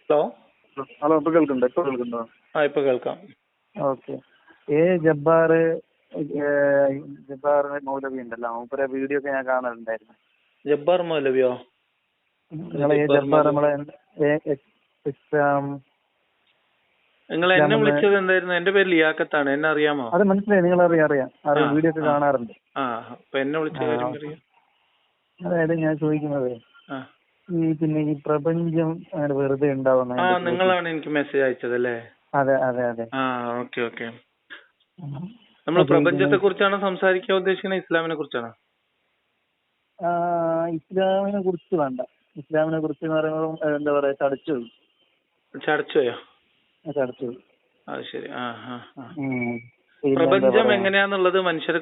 Hello. Hello, ഇപ്പൊ കേൾക്കുന്നുണ്ടോ? ഇപ്പൊ കേൾക്കാം. ഓക്കെ. ജബ്ബാർ ജബ്ബാർ മൗലവി ഉണ്ടല്ലോ, മൂപ്പരെ വീഡിയോ ഒക്കെ ഞാൻ കാണലുണ്ടായിരുന്നു. ജബ്ബാർ മൗലവിയോ? നിങ്ങളെ ജബ്ബാർ നമ്മളെ നിങ്ങൾ എന്നെ വിളിച്ചത് എന്തായിരുന്നു? എന്റെ പേര് ലിയാഖത്താണ്. എന്നെ അറിയാമോ? അത് മനസ്സിലായി, നിങ്ങൾ അറിയാം വീഡിയോ ഒക്കെ കാണാറുണ്ട്. അപ്പൊ എന്നെ വിളിച്ച കാര്യം അറിയാം. അതായത് ഞാൻ ചോദിക്കുന്നത്, ഈ പ്രപഞ്ചം അങ്ങനെ വെറുതെ ഉണ്ടാവുന്ന നിങ്ങളാണ് എനിക്ക് മെസ്സേജ് അയച്ചത് അല്ലേ? അതെ അതെ അതെ. ഓക്കെ. നമ്മൾ പ്രപഞ്ചത്തെ കുറിച്ചാണ് സംസാരിക്കാൻ ഉദ്ദേശിക്കുന്നത്, ഇസ്ലാമിനെ കുറിച്ചാണ്? ഇസ്ലാമിനെ കുറിച്ച് വേണ്ട. ഇസ്ലാമിനെ കുറിച്ച് എന്ന് പറയുമ്പോൾ എന്താ പറയാ, ചടച്ചുപോയി. അത് ശരി. പ്രപഞ്ചം എങ്ങനെയാന്നുള്ളത് മനുഷ്യനെ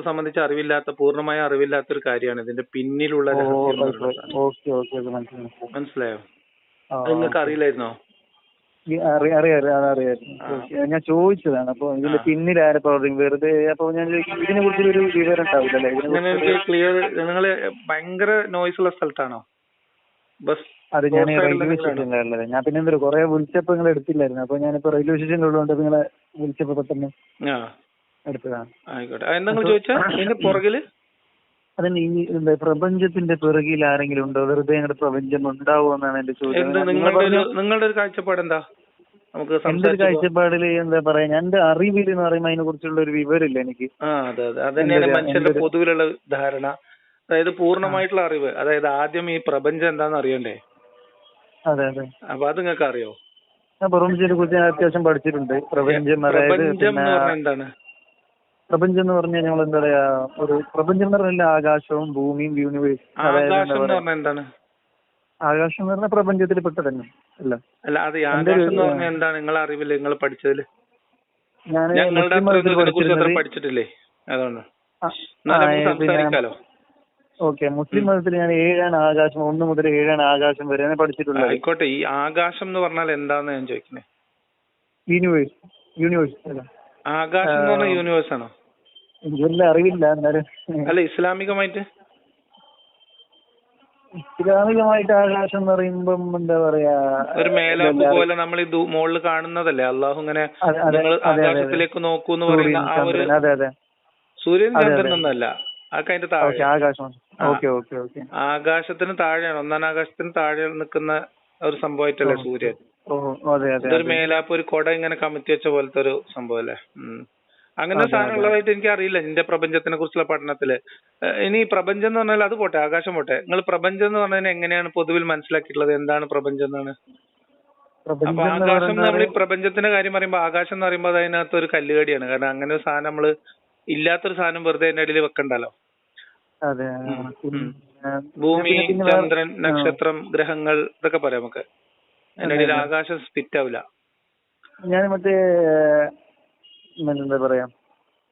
സംബന്ധിച്ച് പൂർണ്ണമായ അറിവില്ലാത്ത ഒരു കാര്യമാണ്. ഇതിന്റെ പിന്നിലുള്ള മനസ്സിലായോ? അത് നിങ്ങൾക്ക് അറിയില്ലായിരുന്നോ? അറിയാം. ഞാൻ ചോദിച്ചതാണ്. അപ്പൊ ഇതിന്റെ പിന്നിൽ ആരെ പ്രവർത്തിക്കും വെറുതെ? അപ്പൊ ഞാൻ ഇതിനെ കുറിച്ച് ഒരു വിവരം ഉണ്ടാവില്ലല്ലേ? ക്ലിയർ. നിങ്ങള് ഭയങ്കര നോയ്സ് ഉള്ള സ്ഥലത്താണോ? അത് ഞാൻ റെയിൽവേ സ്റ്റേഷനിലുള്ളത്. ഞാൻ പിന്നെ എന്താ കുറെ വിളിച്ചപ്പോ നിങ്ങൾ എടുത്തില്ലായിരുന്നു. അപ്പൊ ഞാനിപ്പോ റെയിൽവേ സ്റ്റേഷനിൽ ഉള്ളതുകൊണ്ട് നിങ്ങളെ വിളിച്ചപ്പോ പെട്ടെന്ന് എടുത്തതാണ്. ആയിക്കോട്ടെ. എന്താ ചോദിച്ചാ ഇതിന്റെ പുറകില്? അതന്നെ, ഈ പ്രപഞ്ചത്തിന്റെ പിറകിൽ ആരെങ്കിലും ഉണ്ടോ? വെറുതെ ഞങ്ങളുടെ പ്രപഞ്ചം ഉണ്ടാവുമെന്നാണ് എന്റെ ചോദ്യം. നിങ്ങളുടെ ഒരു കാഴ്ചപ്പാട് എന്താ? എന്റെ ഒരു കാഴ്ചപ്പാടില് എന്താ പറയാ, എന്റെ അറിവിൽ എന്ന് പറയുമ്പോൾ അതിനെ കുറിച്ചുള്ള ഒരു വിവരമില്ല എനിക്ക്. അതെ. അതന്നെയാണ് മനുഷ്യന്റെ പൊതുവിലുള്ള ധാരണ. അതായത് പൂർണ്ണമായിട്ടുള്ള അറിവ്. അതായത് ആദ്യം ഈ പ്രപഞ്ചം എന്താണെന്ന് അറിയണ്ടേ? അതെ. അപ്പൊ അത് നിങ്ങൾക്ക് അറിയോ? പ്രപഞ്ചത്തെ കുറിച്ച് ഞാൻ അത്യാവശ്യം പഠിച്ചിട്ടുണ്ട്. പ്രപഞ്ചം എന്താണ്? പ്രപഞ്ചം എന്ന് പറഞ്ഞാൽ നമ്മൾ എന്താ പറയാ, ഒരു പ്രപഞ്ചം എന്ന് പറഞ്ഞാൽ ആകാശവും ഭൂമിയും യൂണിവേഴ്സ്. എന്താണ് ആകാശം എന്ന് പറഞ്ഞാൽ പ്രപഞ്ചത്തിൽ പെട്ട തന്നെ അല്ല. അത് ആകാശം എന്ന് പറഞ്ഞാൽ എന്താണ് നിങ്ങളെ അറിവില്, നിങ്ങൾ പഠിച്ചതില്? ഞാൻ പഠിച്ചിട്ടില്ലേ? അതുകൊണ്ട് സംസാരിക്കാലോ. ഓക്കെ. മുസ്ലിം മതത്തിൽ ഞാൻ 7 ആകാശം, 1 മുതൽ 7 ആകാശം വരെ പഠിച്ചിട്ടുള്ളത്. ആയിക്കോട്ടെ. ഈ ആകാശം എന്ന് പറഞ്ഞാൽ എന്താന്ന് ഞാൻ ചോദിക്കുന്നത്. യൂണിവേഴ്സ് ആകാശം എന്ന് പറഞ്ഞാൽ യൂണിവേഴ്സ് ആണോ? എനിക്കെല്ലാം അറിവില്ല. എന്നാലും അല്ല, ഇസ്ലാമികമായിട്ട് ആകാശം എന്ന് പറയുമ്പം എന്താ പറയാ, ഒരു മേലാപ്പ് പോലെ നമ്മൾ ഈ മുകളിൽ കാണുന്നതല്ലേ? അള്ളാഹു ഇങ്ങനെ ആകാശത്തിലേക്ക് നോക്കൂന്ന് പറയുന്ന ആ ഒരു സൂര്യൻ ചന്ദ്രനൊന്നല്ല. അതിന്റെ താഴെ ആകാശത്തിന് താഴെയാണ്, ഒന്നാം ആകാശത്തിന് താഴെ നിൽക്കുന്ന ഒരു സംഭവമായിട്ടല്ലേ സൂര്യൻ? ഇതൊരു മേലാപ്പ്, ഒരു കൊട ഇങ്ങനെ കമത്തി വെച്ച പോലത്തെ ഒരു സംഭവം അല്ലേ? അങ്ങനെ സാധനം ഉള്ളതായിട്ട് എനിക്ക് അറിയില്ല എന്റെ പ്രപഞ്ചത്തിനെ കുറിച്ചുള്ള പഠനത്തില്. ഇനി പ്രപഞ്ചം എന്ന് പറഞ്ഞാൽ അത് പോട്ടെ, ആകാശം പോട്ടെ. നിങ്ങൾ പ്രപഞ്ചം എന്ന് പറഞ്ഞാൽ എങ്ങനെയാണ് പൊതുവിൽ മനസ്സിലാക്കിയിട്ടുള്ളത്? എന്താണ് പ്രപഞ്ചം എന്നാണ്? അപ്പൊ ആകാശം, നമ്മൾ ഈ പ്രപഞ്ചത്തിന്റെ കാര്യം പറയുമ്പോ ആകാശം എന്ന് പറയുമ്പോൾ അതിനകത്ത് ഒരു കല്ലുകടിയാണ്. കാരണം അങ്ങനെ ഒരു സാധനം, നമ്മള് ഇല്ലാത്തൊരു സാധനം വെറുതെ അതിന്റെ അടിയിൽ വെക്കണ്ടല്ലോ. ഭൂമി, ചന്ദ്രൻ, നക്ഷത്രം, ഗ്രഹങ്ങൾ, ഇതൊക്കെ പറയാം നമുക്ക്. അതിന്റെ അടിയിൽ ആകാശം ഫിറ്റ് ആവില്ല. ഞാൻ എന്താ പറയാ,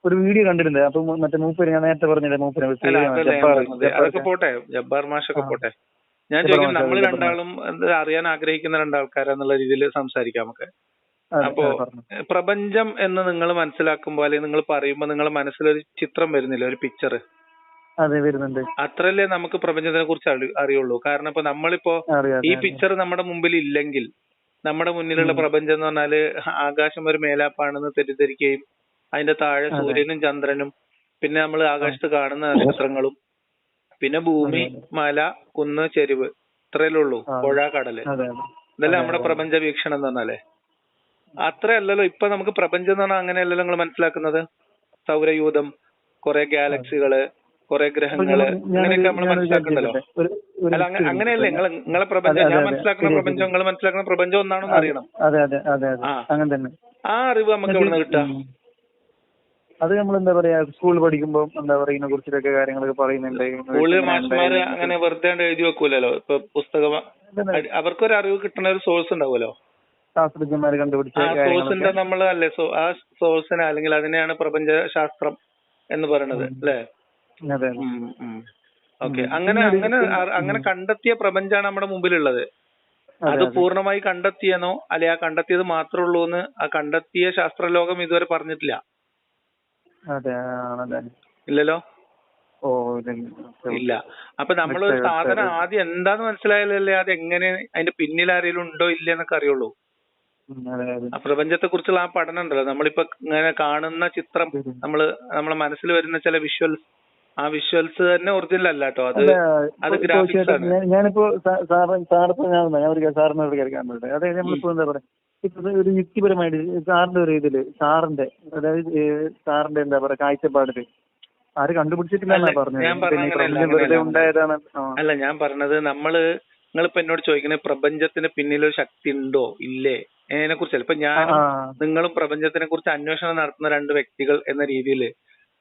ഒരു വീഡിയോ കണ്ടിട്ടുണ്ട്. അപ്പൊ മറ്റേ മൂപ്പര്, ഞാൻ നേരത്തെ പറഞ്ഞില്ലേ മൂപ്പര്, അതൊക്കെ പോട്ടെ, ജബ്ബാർ മാഷൊക്കെ പോട്ടെ. ഞാൻ ചോദിക്കുന്നത്, നമ്മൾ രണ്ടാളും അറിയാൻ ആഗ്രഹിക്കുന്ന രണ്ടാൾക്കാരെന്നുള്ള രീതിയിൽ സംസാരിക്കാം നമുക്ക്. അപ്പോ പ്രപഞ്ചം എന്ന് നിങ്ങൾ മനസ്സിലാക്കുമ്പോ, അല്ലെങ്കിൽ നിങ്ങൾ പറയുമ്പോ നിങ്ങളുടെ മനസ്സിലൊരു ചിത്രം വരുന്നില്ല, ഒരു പിക്ചർ? അതെ, വരുന്നുണ്ട്. അത്രല്ലേ നമുക്ക് പ്രപഞ്ചത്തിനെ കുറിച്ച് അറിയുള്ളൂ. കാരണം ഇപ്പൊ നമ്മളിപ്പോ ഈ പിക്ചർ നമ്മുടെ മുമ്പിൽ ഇല്ലെങ്കിൽ, നമ്മുടെ മുന്നിലുള്ള പ്രപഞ്ചം എന്ന് പറഞ്ഞാല് ആകാശം ഒരു മേലാപ്പാണെന്ന് തെറ്റിദ്ധരിക്കുകയും അതിന്റെ താഴെ സൂര്യനും ചന്ദ്രനും, പിന്നെ നമ്മൾ ആകാശത്ത് കാണുന്ന നക്ഷത്രങ്ങളും, പിന്നെ ഭൂമി, മല, കുന്ന്, ചെരുവ്, ഇത്രയല്ലേ ഉള്ളൂ. പുഴ, കടല്, ഇതല്ലേ നമ്മുടെ പ്രപഞ്ച വീക്ഷണം എന്ന് പറഞ്ഞാലേ. അത്രയല്ലല്ലോ ഇപ്പൊ നമുക്ക് പ്രപഞ്ചം എന്ന് പറഞ്ഞാൽ. അങ്ങനെയല്ലല്ലോ നിങ്ങൾ മനസ്സിലാക്കുന്നത്. സൗരയൂഥം, കുറെ ഗാലക്സികള്, കുറെ ഗ്രഹങ്ങള്, അങ്ങനെയൊക്കെ നമ്മൾ മനസ്സിലാക്കണ്ടല്ലോ. അല്ല, അങ്ങനെയല്ലേ നിങ്ങളെ പ്രപഞ്ചം? ഞാൻ മനസ്സിലാക്കുന്ന പ്രപഞ്ചം, നിങ്ങൾ മനസ്സിലാക്കുന്ന പ്രപഞ്ചം ഒന്നാണെന്ന് അറിയണം. ആ അറിവ് നമുക്ക് എവിടെ നിന്ന് കിട്ടാ? അത് നമ്മൾ എന്താ പറയാ, സ്കൂളിൽ പഠിക്കുമ്പോ എന്താ പറയാ, ഇതിനെ കുറിച്ചൊക്കെ കാര്യങ്ങളൊക്കെ പറയുന്നുണ്ട്. സ്കൂളിൽ മാഷ്മാര് അങ്ങനെ വെറുതെ എഴുതി വെക്കൂലല്ലോ. ഇപ്പൊ പുസ്തകം, അവർക്കൊരു അറിവ് കിട്ടുന്ന ഒരു സോഴ്സ് ഉണ്ടാവുമല്ലോ, ശാസ്ത്രജ്ഞന്മാര് കണ്ടുപിടിച്ച സോഴ്സിന്റെ നമ്മൾ അല്ലേ, ആ സോഴ്സിനെ, അല്ലെങ്കിൽ അതിനെയാണ് പ്രപഞ്ച ശാസ്ത്രം എന്ന് പറയുന്നത് അല്ലേ? ഓക്കെ. അങ്ങനെ കണ്ടെത്തിയ പ്രപഞ്ചമാണ് നമ്മുടെ മുമ്പിലുള്ളത്. അത് പൂർണ്ണമായി കണ്ടെത്തിയെന്നോ, അല്ലെ ആ കണ്ടെത്തിയത് മാത്രമേ ഉള്ളൂ എന്ന് ആ കണ്ടെത്തിയ ശാസ്ത്രലോകം ഇതുവരെ പറഞ്ഞിട്ടില്ല. ഇല്ലല്ലോ. ഓ ഇല്ല. അപ്പൊ നമ്മളൊരു സാധനം ആദ്യം എന്താന്ന് മനസ്സിലായാലല്ലേ അത് എങ്ങനെ അതിന്റെ പിന്നിൽ ആരെങ്കിലും ഉണ്ടോ ഇല്ലെന്നൊക്കെ അറിയുള്ളൂ. ആ പ്രപഞ്ചത്തെ കുറിച്ചുള്ള ആ പഠനം ഉണ്ടല്ലോ, നമ്മളിപ്പോ ഇങ്ങനെ കാണുന്ന ചിത്രം, നമ്മളെ മനസ്സിൽ വരുന്ന ചില വിഷ്വൽസ്, ആ വിഷ്വൽസ് തന്നെ ഒറിജിനൽ അല്ല കേട്ടോ, അത് ഗ്രാഫിക്സ് ആണ്. ഞാനിപ്പോ സാറിനോട് കേൾക്കാൻ പറ്റും. അതായത് നമ്മളിപ്പോ എന്താ പറയാ, ഇപ്പൊ ഒരു യുക്തിപരമായിട്ട് സാറിന്റെ ഒരു ഇതില് സാറിന്റെ അതായത് സാറിന്റെ എന്താ പറയാ കാഴ്ചപ്പാടില് ആര് കണ്ടുപിടിച്ചിട്ടില്ല പറഞ്ഞത് ഉണ്ടായതാണ്. അല്ല, ഞാൻ പറഞ്ഞത് നിങ്ങളിപ്പോ എന്നോട് ചോദിക്കുന്നത് പ്രപഞ്ചത്തിന് പിന്നിൽ ഒരു ശക്തി ഉണ്ടോ ഇല്ലേ അതിനെ കുറിച്ചല്ല. ഇപ്പൊ ഞാനും നിങ്ങളും പ്രപഞ്ചത്തിനെ കുറിച്ച് അന്വേഷണം നടത്തുന്ന രണ്ട് വ്യക്തികൾ എന്ന രീതിയിൽ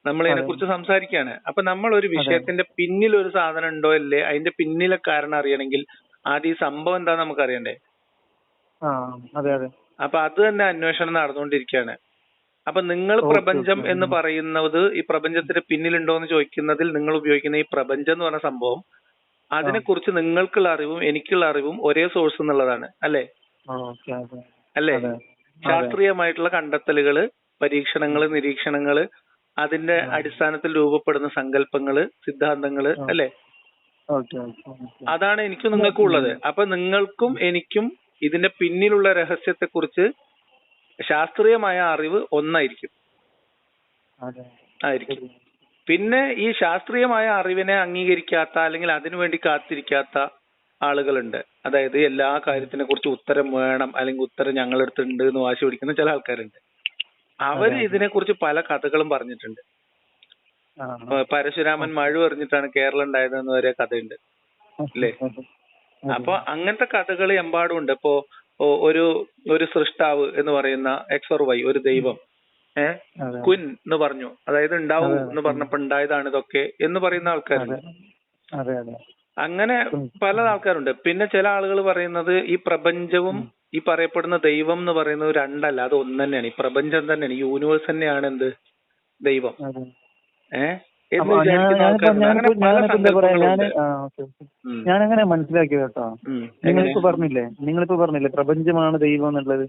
നമ്മൾ ഇതിനെ കുറിച്ച് സംസാരിക്കുകയാണ്. അപ്പൊ നമ്മൾ ഒരു വിഷയത്തിന്റെ പിന്നിൽ ഒരു സാധനം ഉണ്ടോ ഇല്ലേ, അതിന്റെ പിന്നിലെ കാരണം അറിയണമെങ്കിൽ ആദ്യം ഈ സംഭവം എന്താന്ന് നമുക്ക് അറിയണ്ടേ. അപ്പൊ അത് തന്നെ അന്വേഷണം നടന്നുകൊണ്ടിരിക്കുകയാണ്. അപ്പൊ നിങ്ങൾ പ്രപഞ്ചം എന്ന് പറയുന്നത് ഈ പ്രപഞ്ചത്തിന്റെ പിന്നിലുണ്ടോ എന്ന് ചോദിക്കുന്നതിൽ നിങ്ങൾ ഉപയോഗിക്കുന്ന ഈ പ്രപഞ്ചം എന്ന് പറഞ്ഞ സംഭവം, അതിനെക്കുറിച്ച് നിങ്ങൾക്കുള്ള അറിവും എനിക്കുള്ള അറിവും ഒരേ സോഴ്സ് എന്നുള്ളതാണ് അല്ലേ? അല്ലേ? ശാസ്ത്രീയമായിട്ടുള്ള കണ്ടെത്തലുകള്, പരീക്ഷണങ്ങള്, നിരീക്ഷണങ്ങള്, അതിന്റെ അടിസ്ഥാനത്തിൽ രൂപപ്പെടുന്ന സങ്കല്പങ്ങള്, സിദ്ധാന്തങ്ങള് അല്ലേ? അതാണ് എനിക്കും നിങ്ങൾക്കും ഉള്ളത്. അപ്പൊ നിങ്ങൾക്കും എനിക്കും ഇതിന്റെ പിന്നിലുള്ള രഹസ്യത്തെ കുറിച്ച് ശാസ്ത്രീയമായ അറിവ് ഒന്നായിരിക്കും. പിന്നെ ഈ ശാസ്ത്രീയമായ അറിവിനെ അംഗീകരിക്കാത്ത അല്ലെങ്കിൽ അതിനുവേണ്ടി കാത്തിരിക്കാത്ത ആളുകളുണ്ട്. അതായത് എല്ലാ കാര്യത്തിനെ കുറിച്ച് ഉത്തരം വേണം അല്ലെങ്കിൽ ഉത്തരം ഞങ്ങളടുത്തുണ്ട് എന്ന് വാശി പിടിക്കുന്ന ചില ആൾക്കാരുണ്ട്. അവര് ഇതിനെ കുറിച്ച് പല കഥകളും പറഞ്ഞിട്ടുണ്ട്. പരശുരാമൻ മഴ എറിഞ്ഞിട്ടാണ് കേരളം ഉണ്ടായതെന്ന് വരെ കഥയുണ്ട് അല്ലേ? അപ്പൊ അങ്ങനത്തെ കഥകൾ എമ്പാടും ഉണ്ട്. ഇപ്പോ ഒരു സൃഷ്ടാവ് എന്ന് പറയുന്ന എക്സ് ഓർ വൈ, ഒരു ദൈവം കുൻ എന്ന് പറഞ്ഞു, അതായത് ഉണ്ടാവും എന്ന് പറഞ്ഞപ്പോ ഉണ്ടായതാണ് ഇതൊക്കെ എന്ന് പറയുന്ന ആൾക്കാരുണ്ട്. അങ്ങനെ പല ആൾക്കാരുണ്ട്. പിന്നെ ചില ആളുകൾ പറയുന്നത് ഈ പ്രപഞ്ചവും ഈ പറയപ്പെടുന്ന ദൈവം എന്ന് പറയുന്നത് രണ്ടല്ല, അത് ഒന്ന് തന്നെയാണ്. ഈ പ്രപഞ്ചം തന്നെയാണ്, ഈ യൂണിവേഴ്സ് തന്നെയാണ് എന്ത് ദൈവം. ഞാനങ്ങനെ മനസ്സിലാക്കിയത് കേട്ടോ. നിങ്ങളിപ്പോ പറഞ്ഞില്ലേ പ്രപഞ്ചമാണ് ദൈവം എന്നുള്ളത്,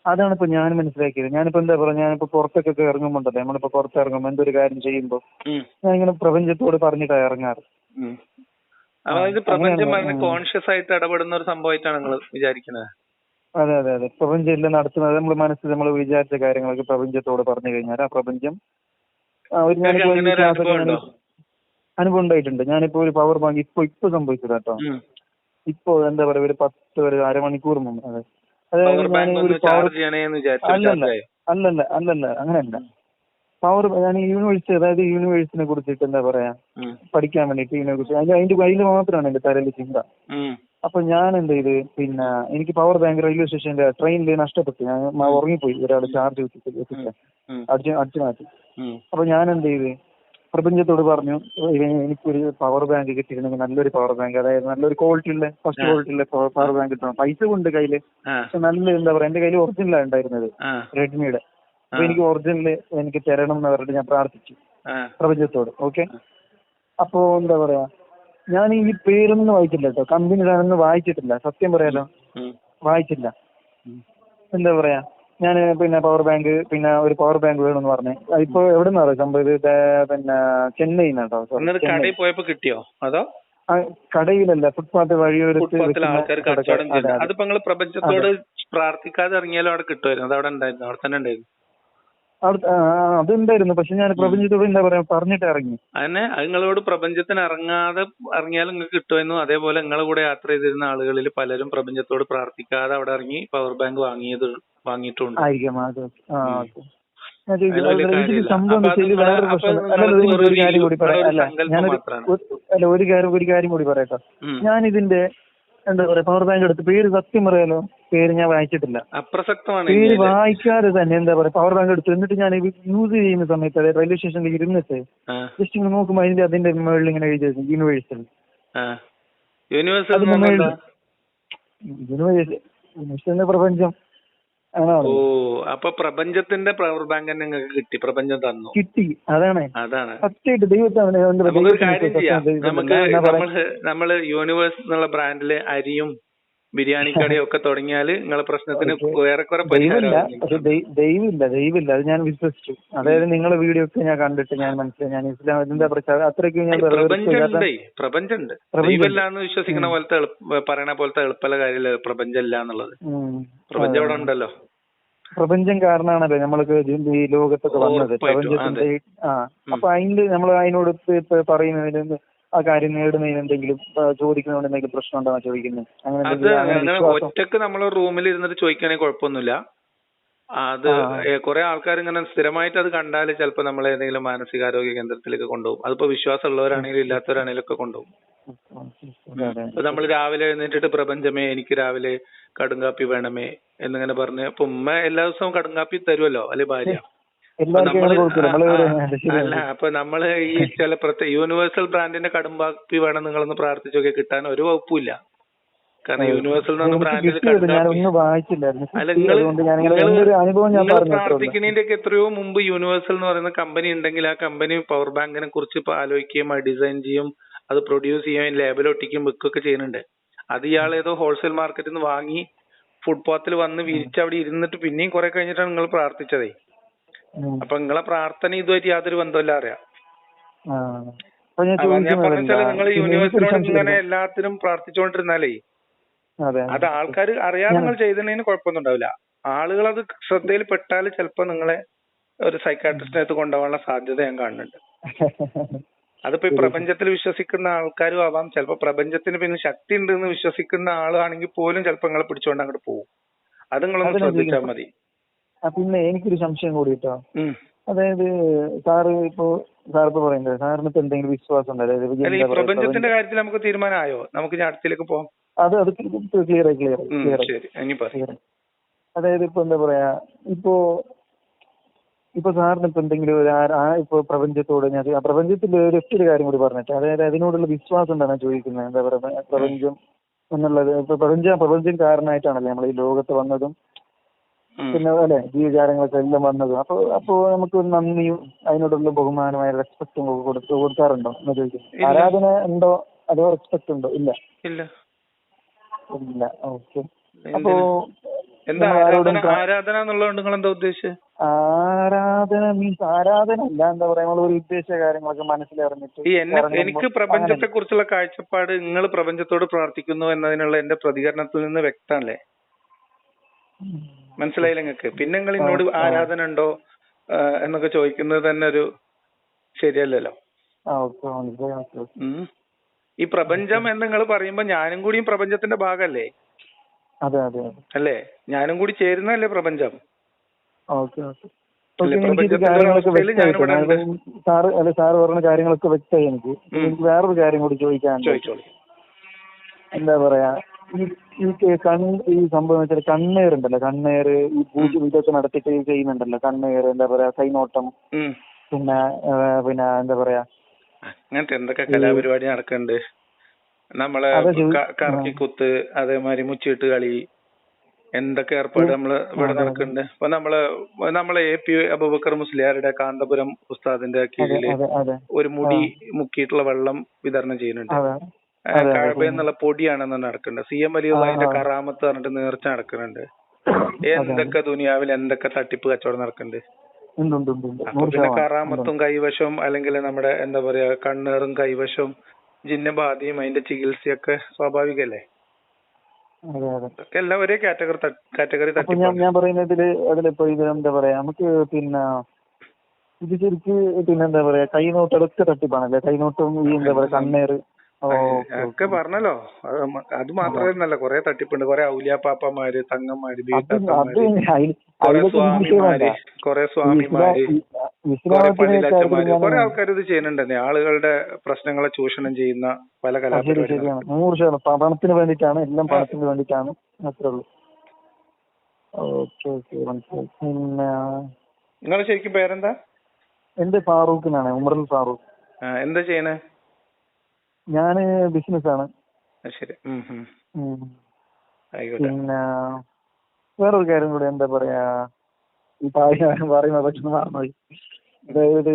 അതാണ് ഇപ്പൊ ഞാൻ മനസ്സിലാക്കിയത്. ഞാനിപ്പോ എന്താ പറയാ, ഞാനിപ്പോ പുറത്തേക്കൊക്കെ ഇറങ്ങുമ്പോണ്ടല്ലേ, നമ്മളിപ്പോ പുറത്തിറങ്ങുമ്പോ എന്തൊരു കാര്യം ചെയ്യുമ്പോ ഞാനിങ്ങനെ പ്രപഞ്ചത്തോട് പറഞ്ഞിട്ടാണ് ഇറങ്ങാറ്. അതായത് പ്രപഞ്ചം കോൺഷ്യസ് ആയിട്ട് ഇടപെടുന്ന ഒരു സംഭവമായിട്ടാണ് നിങ്ങൾ വിചാരിക്കുന്നത്? അതെ. പ്രപഞ്ചം എല്ലാം നടത്തുന്നത് നമ്മൾ മനസ്സിൽ നമ്മൾ വിചാരിച്ച കാര്യങ്ങളൊക്കെ പ്രപഞ്ചത്തോട് പറഞ്ഞു കഴിഞ്ഞാൽ ആ പ്രപഞ്ചം അനുഭവം ഉണ്ടായിട്ടുണ്ട്. ഞാനിപ്പോ ഒരു പവർ ബാങ്ക് ഇപ്പൊ സംഭവിച്ചത് കേട്ടോ. ഇപ്പൊ എന്താ പറയാ ഒരു 10 അരമണിക്കൂർ മുമ്പ്. അതായത് അല്ലല്ല അങ്ങനെയല്ല. പവർ ഞാൻ യൂണിവേഴ്സിനെ കുറിച്ചിട്ട് എന്താ പറയാ പഠിക്കാൻ വേണ്ടിട്ട് അതിന്റെ മാത്രമാണ് എന്റെ തലയിൽ ചിന്ത. അപ്പൊ ഞാൻ എന്ത് ചെയ്ത്, പിന്നെ എനിക്ക് പവർ ബാങ്ക് റെയിൽവേ സ്റ്റേഷന്റെ ട്രെയിനിൽ നഷ്ടപ്പെട്ടു. ഞാൻ ഉറങ്ങിപ്പോയി, ഒരാൾ ചാർജ് അടിച്ചു മാറ്റി. അപ്പൊ ഞാൻ എന്ത് ചെയ്ത് പ്രപഞ്ചത്തോട് പറഞ്ഞു, എനിക്കൊരു പവർ ബാങ്ക് കിട്ടിയിരുന്നെങ്കിൽ നല്ലൊരു പവർ ബാങ്ക്, അതായത് നല്ലൊരു ക്വാളിറ്റിയുള്ള ഫസ്റ്റ് ക്വാളിറ്റിയുള്ള പവർ ബാങ്ക് കിട്ടണം. പൈസ കൊണ്ട് കയ്യില് നല്ല എന്താ പറയാ, എന്റെ കയ്യിൽ ഒറിജിനലാണ് ഉണ്ടായിരുന്നത്, റെഡ്മിയുടെ. അപ്പൊ എനിക്ക് ഒറിജിനൽ എനിക്ക് തരണം എന്ന് പറഞ്ഞിട്ട് ഞാൻ പ്രാർത്ഥിച്ചു പ്രപഞ്ചത്തോട്. ഓക്കെ. അപ്പൊ എന്താ പറയാ, ഞാൻ ഈ പേരൊന്നും വായിച്ചില്ല കേട്ടോ, കമ്പനിയിലാണെന്ന് വായിച്ചിട്ടില്ല, സത്യം പറയാലോ വായിച്ചില്ല. എന്താ പറയാ, ഞാൻ പിന്നെ പവർ ബാങ്ക്, പിന്നെ ഒരു പവർ ബാങ്ക് വേണമെന്ന് പറഞ്ഞു. ഇപ്പൊ എവിടെ നിന്നാ സംഭവം, ഇത് പിന്നെ ചെന്നൈയിൽ നിന്നാട്ടോ. കടയിൽ പോയപ്പോ കിട്ടിയോ അതോ? കടയിലല്ല, ഫുട്പാത്ത് വഴിയോരത്ത്. അതിപ്പോ നിങ്ങൾ പ്രപഞ്ചത്തോട് പ്രാർത്ഥിക്കാതെ ഇറങ്ങിയാലും അവിടെ കിട്ടുമായിരുന്നു, അത് അവിടെ ഉണ്ടായിരുന്നു, അവിടെ തന്നെ ഉണ്ടായിരുന്നു. അതുണ്ടായിരുന്നു, പക്ഷെ ഞാൻ പ്രപഞ്ചത്തോട് എന്താ പറയാ പറഞ്ഞിട്ട് ഇറങ്ങി. അതന്നെ, അത് നിങ്ങളോട് പ്രപഞ്ചത്തിന് ഇറങ്ങിയാലും നിങ്ങൾക്ക് കിട്ടുമായിരുന്നു. അതേപോലെ നിങ്ങളെ കൂടെ യാത്ര ചെയ്തിരുന്ന ആളുകളിൽ പലരും പ്രപഞ്ചത്തോട് പ്രാർത്ഥിക്കാതെ അവിടെ ഇറങ്ങി പവർ ബാങ്ക് വാങ്ങിയിട്ടുണ്ട്. ഒരു കാര്യം കൂടി പറയട്ടോ. ഞാൻ ഇതിന്റെ എന്താ പറയാ പവർ ബാങ്ക് എടുത്ത് പേര് സത്യം പറയാലോ, പേര് ഞാൻ വായിച്ചിട്ടില്ല, അപ്രസക്തമാണ്. പേര് വായിക്കാതെ തന്നെ എന്താ പറയാ പവർ ബാങ്ക് എടുത്തു. എന്നിട്ട് ഞാൻ യൂസ് ചെയ്യുന്ന സമയത്ത്, അതായത് റെയിൽവേ സ്റ്റേഷനിൽ ഇരുന്നിട്ട് ജസ്റ്റ് ഇങ്ങനെ നോക്കുമ്പോ അതിന്റെ മുകളിൽ ഇങ്ങനെ എഴുതി യൂണിവേഴ്സൽ പ്രപഞ്ചം. ഓ, അപ്പൊ പ്രപഞ്ചത്തിന്റെ പവർ ബാങ്ക് തന്നെ നിങ്ങൾക്ക് കിട്ടി, പ്രപഞ്ചം തന്നു. കിട്ടി, അതാണ് സത്യമായിട്ട് ദൈവത്താണ്. നമുക്കൊരു കാര്യം ചെയ്യാം, നമ്മള് യൂണിവേഴ്സ് എന്നുള്ള ബ്രാൻഡില് അരിയും ബിരിയാണി കടയൊക്കെ തുടങ്ങിയാല് നിങ്ങളെ പ്രശ്നത്തിന് ഏറെക്കുറെ ദൈവമില്ല, പരിഹാരം. പക്ഷെ ദൈവമില്ല അത് ഞാൻ വിശ്വസിച്ചു. അതായത് നിങ്ങളെ വീഡിയോ ഒക്കെ ഞാൻ കണ്ടിട്ട് ഞാൻ മനസ്സിലായി, ഞാൻ ഇസ്ലാം എന്താ പറയുക അത്രയ്ക്ക് ഞാൻ പ്രപഞ്ചമുണ്ട്. ദൈവമില്ലാന്ന് വിശ്വസിക്കുന്ന പോലത്തെ പറയണ പോലത്തെ എളുപ്പമുള്ള കാര്യമല്ല പ്രപഞ്ചം ഇല്ല എന്നുള്ളത്. പ്രപഞ്ചം ഇവിടെ ഉണ്ടല്ലോ. പ്രപഞ്ചം കാരണമാണല്ലോ നമ്മൾക്ക് ഈ ലോകത്തൊക്കെ വന്നത്. പ്രപഞ്ചത്തിന്റെ അപ്പൊ അതിന്റെ നമ്മൾ അതിനോട് പറയുന്നതിന് ആ കാര്യം നേടുന്നതിന് എന്തെങ്കിലും ചോദിക്കുന്നതുകൊണ്ട് എന്തെങ്കിലും പ്രശ്നം ഉണ്ടോ ചോദിക്കുന്നത്? അങ്ങനെ ഒറ്റക്ക് നമ്മൾ റൂമിൽ ഇരുന്നിട്ട് ചോദിക്കുകയാണെങ്കിൽ കുഴപ്പമൊന്നുമില്ല. അത് കുറെ ആൾക്കാർ ഇങ്ങനെ സ്ഥിരമായിട്ട് അത് കണ്ടാൽ ചിലപ്പോൾ നമ്മളെ ഏതെങ്കിലും മാനസികാരോഗ്യ കേന്ദ്രത്തിലേക്ക് കൊണ്ടുപോകും. അതിപ്പോ വിശ്വാസം ഉള്ളവരാണെങ്കിലും ഇല്ലാത്തവരാണെങ്കിലും ഒക്കെ കൊണ്ടുപോകും. നമ്മൾ രാവിലെ എഴുന്നേറ്റിട്ട് പ്രപഞ്ചമേ എനിക്ക് രാവിലെ കടുങ്കാപ്പി വേണമേ എന്നിങ്ങനെ പറഞ്ഞ് ഇപ്പൊ ഉമ്മ എല്ലാ ദിവസവും കടുങ്കാപ്പി തരുമല്ലോ, അല്ലെ ഭാര്യ. അല്ല അപ്പൊ നമ്മള് ഈ ചില യൂണിവേഴ്സൽ ബ്രാൻഡിന്റെ കടുങ്കാപ്പി വേണം നിങ്ങളൊന്ന് പ്രാർത്ഥിച്ചൊക്കെ കിട്ടാൻ ഒരു വകുപ്പില്ല. കാരണം യൂണിവേഴ്സൽ ബ്രാൻഡിൽ പ്രാർത്ഥിക്കുന്നതിന്റെ ഒക്കെ എത്രയോ മുമ്പ് യൂണിവേഴ്സൽ എന്ന് പറയുന്ന കമ്പനി ഉണ്ടെങ്കിൽ ആ കമ്പനി പവർ ബാങ്കിനെ കുറിച്ച് ഇപ്പൊ ആലോചിക്കുകയും ഡിസൈൻ ചെയ്യും, അത് പ്രൊഡ്യൂസ് ചെയ്യാൻ ലേബൽ ഒട്ടിക്കും വിൽക്കുകയൊക്കെ ചെയ്യുന്നുണ്ട്. അത് ഇയാൾ ഏതോ ഹോൾസെയിൽ മാർക്കറ്റിൽ നിന്ന് വാങ്ങി ഫുട്പാത്തിൽ വന്ന് വിരിച്ച് അവിടെ ഇരുന്നിട്ട് പിന്നെയും കുറെ കഴിഞ്ഞിട്ടാണ് നിങ്ങൾ പ്രാർത്ഥിച്ചതേ. അപ്പൊ നിങ്ങളെ പ്രാർത്ഥന ഇതുമായിട്ട് യാതൊരു ബന്ധമില്ല അറിയാം. ഞാൻ പറഞ്ഞാല് നിങ്ങൾ യൂണിവേഴ്സിനോട് ഇങ്ങനെ എല്ലാത്തിനും പ്രാർത്ഥിച്ചുകൊണ്ടിരുന്നാലേ അത് ആൾക്കാർ അറിയാതെ നിങ്ങൾ ചെയ്തതിന് കുഴപ്പമൊന്നും ഉണ്ടാവില്ല. ആളുകൾ അത് ശ്രദ്ധയിൽ പെട്ടാൽ ചിലപ്പോ നിങ്ങളെ ഒരു സൈക്കാട്രിസ്റ്റിനകത്ത് കൊണ്ടുപോകാനുള്ള സാധ്യത ഞാൻ കാണുന്നുണ്ട്. അതിപ്പോ ഈ പ്രപഞ്ചത്തിൽ വിശ്വസിക്കുന്ന ആൾക്കാരും ആവാം, ചിലപ്പോ പ്രപഞ്ചത്തിന് പിന്നെ ശക്തി ഉണ്ടെന്ന് വിശ്വസിക്കുന്ന ആളാണെങ്കിൽ പോലും ചിലപ്പോ നിങ്ങളെ പിടിച്ചുകൊണ്ട് അങ്ങോട്ട് പോകും. അത് നിങ്ങളൊന്ന് ശ്രദ്ധിച്ചാൽ മതി. പിന്നെ എനിക്കൊരു സംശയം കൂടി കേട്ടോ. അതായത് സാറിപ്പോ പറയുന്നത് സാറിന് ഇപ്പൊ എന്തെങ്കിലും വിശ്വാസം ഉണ്ടോ ഈ പ്രപഞ്ചത്തിന്റെ കാര്യത്തിൽ നമുക്ക് തീരുമാനമായോ? നമുക്ക് ഞാൻ അടുത്തേക്ക് പോവാം. അത് ക്ലിയർ. അതായത് ഇപ്പൊ എന്താ പറയാ, ഇപ്പൊ സാറിന് ഇപ്പൊ എന്തെങ്കിലും ഇപ്പൊ പ്രപഞ്ചത്തോട് ഞാൻ പ്രപഞ്ചത്തിന്റെ ഒരു കാര്യം കൂടി പറഞ്ഞിട്ട്, അതായത് അതിനോടുള്ള വിശ്വാസം എന്താണ് ചോദിക്കുന്നത്. എന്താ പറയാ പ്രപഞ്ചം എന്നുള്ളത് ഇപ്പൊ പ്രപഞ്ചം കാരണമായിട്ടാണല്ലേ നമ്മൾ ഈ ലോകത്ത് വന്നതും പിന്നെ അല്ലെ ജീവജാലങ്ങളൊക്കെ എല്ലാം വന്നതും. അപ്പോ നമുക്ക് നന്ദിയും അതിനോടുള്ള ബഹുമാനമായ റെസ്പെക്റ്റും കൊടുക്കാറുണ്ടോ എന്ന് ചോദിക്കുന്നത്. ആരാധന ഉണ്ടോ അതോ റെസ്പെക്ട് ഉണ്ടോ? ഇല്ല. ഓക്കെ. അപ്പോ ആരാധന എന്നുള്ളത് നിങ്ങൾ എന്താ ഉദ്ദേശിച്ചത്? ആരാധന മീൻസ് ആരാധന അല്ല, എന്താ പറയാ നമ്മൾ ഒരു ഉദ്ദേശ കാര്യങ്ങളൊക്കെ മനസ്സിലറിഞ്ഞിട്ട് എനിക്ക് പ്രപഞ്ചത്തെ കുറിച്ചുള്ള കാഴ്ചപ്പാട് നിങ്ങൾ പ്രപഞ്ചത്തോട് പ്രാർത്ഥിക്കുന്നു എന്നതിനുള്ള എന്റെ പ്രതികരണത്തിൽ നിന്ന് വ്യക്തമല്ലേ? മനസ്സിലായില്ല നിങ്ങൾക്ക്? പിന്നെ നിങ്ങൾ എന്നോട് ആരാധന ഉണ്ടോ എന്നൊക്കെ ചോദിക്കുന്നത് തന്നെ ഒരു ശരിയല്ലല്ലോ. ഈ പ്രപഞ്ചം എന്ന് നിങ്ങൾ പറയുമ്പോ ഞാനും കൂടിയും പ്രപഞ്ചത്തിന്റെ ഭാഗമല്ലേ? അല്ലേ? ഞാനും കൂടി ചേരുന്നല്ലേ പ്രപഞ്ചം. സാറ് പറഞ്ഞ കാര്യങ്ങളൊക്കെ വ്യക്തമായി. എനിക്ക് വേറൊരു കാര്യം കൂടി ചോദിക്കാനുണ്ട്. എന്താ പറയാ, ഈ സംഭവം വെച്ചാൽ കണ്ണേറുണ്ടല്ലോ, കണ്ണേറ് ഈ പൂജ ഇതൊക്കെ നടത്തിയിട്ട് ചെയ്യുന്നുണ്ടല്ലോ. കണ്ണേറ് എന്താ പറയാ കൈനോട്ടം, പിന്നെ എന്താ പറയാ അങ്ങനത്തെ എന്തൊക്കെ കലാപരിപാടി നടക്കുന്നുണ്ട്. നമ്മളെ കറക്കിക്കുത്ത്, അതേമാതിരി മുച്ചീട്ട് കളി, എന്തൊക്കെ ഏർപ്പാട് നമ്മള് ഇവിടെ നടക്കുന്നുണ്ട്. അപ്പൊ നമ്മളെ AP അബൂബക്കർ മുസ്ലിയാരുടെ കാന്തപുരം ഉസ്താദിന്റെ കീഴില് ഒരു മുടി മുക്കിയിട്ടുള്ള വെള്ളം വിതരണം ചെയ്യുന്നുണ്ട്. കഅബ എന്നുള്ള പൊടിയാണെന്ന് നടക്കുന്നുണ്ട്. CM വലിയുള്ളാഹിന്റെ കറാമത്ത് പറഞ്ഞിട്ട് നേർച്ച നടക്കുന്നുണ്ട്. എന്തൊക്കെ ദുനിയാവിൽ എന്തൊക്കെ തട്ടിപ്പ് കച്ചവടം നടക്കുന്നുണ്ട്. അപ്പൊ പിന്നെ കറാമത്തും കൈവശവും അല്ലെങ്കിൽ നമ്മുടെ എന്താ പറയാ കണ്ണേറും കൈവശവും ജിന്നബാധയും അതിന്റെ ചികിത്സയൊക്കെ സ്വാഭാവികല്ലേ? എല്ലാം ഒരേ കാറ്റഗറി ഞാൻ പറയുന്നതില് അതിലിപ്പോ ഇത് എന്താ പറയാ നമുക്ക് പിന്നെ ഇത് ശരിക്ക് പിന്നെ എന്താ പറയാ കൈനോട്ടൊക്കെ തട്ടിപ്പാണല്ലേ? കൈനോട്ടവും ഈ എന്താ പറയാ കണ്ണേറ് ഒക്കെ പറഞ്ഞല്ലോ. അത് മാത്രമല്ല, കൊറേ തട്ടിപ്പുണ്ട്. കൊറേ ഔലിയാപ്പാപ്പമാര്, തങ്ങന്മാര്, കൊറേ സ്വാമിമാര്, കൊറേ പള്ളിയിലച്ചന്മാര്, കൊറേ ആൾക്കാർ ഇത് ചെയ്യുന്നുണ്ടെന്നെ. ആളുകളുടെ പ്രശ്നങ്ങളെ ചൂഷണം ചെയ്യുന്ന പല കലാപരിപാടികളും 100% പണത്തിന് വേണ്ടിയിട്ടാണ്, എല്ലാം പണത്തിന് വേണ്ടിയിട്ടാണ്. അത്രേ ഉള്ളൂ. മനസ്സിലായി. പിന്നെ നിങ്ങളെ ശരിക്കും പേരെന്താ? എന്റെ ഫാറൂഖ് എന്നാണ്, ഉമറുൽ ഫാറൂഖ്. എന്താ ചെയ്യണേ? ഞാന് ബിസിനസ് ആണ്. ശരി. പിന്നെ വേറൊരു കാര്യം കൂടെ എന്താ പറയാ, ഈ പറയുന്ന പക്ഷെ മറന്നുപോയി. അതായത്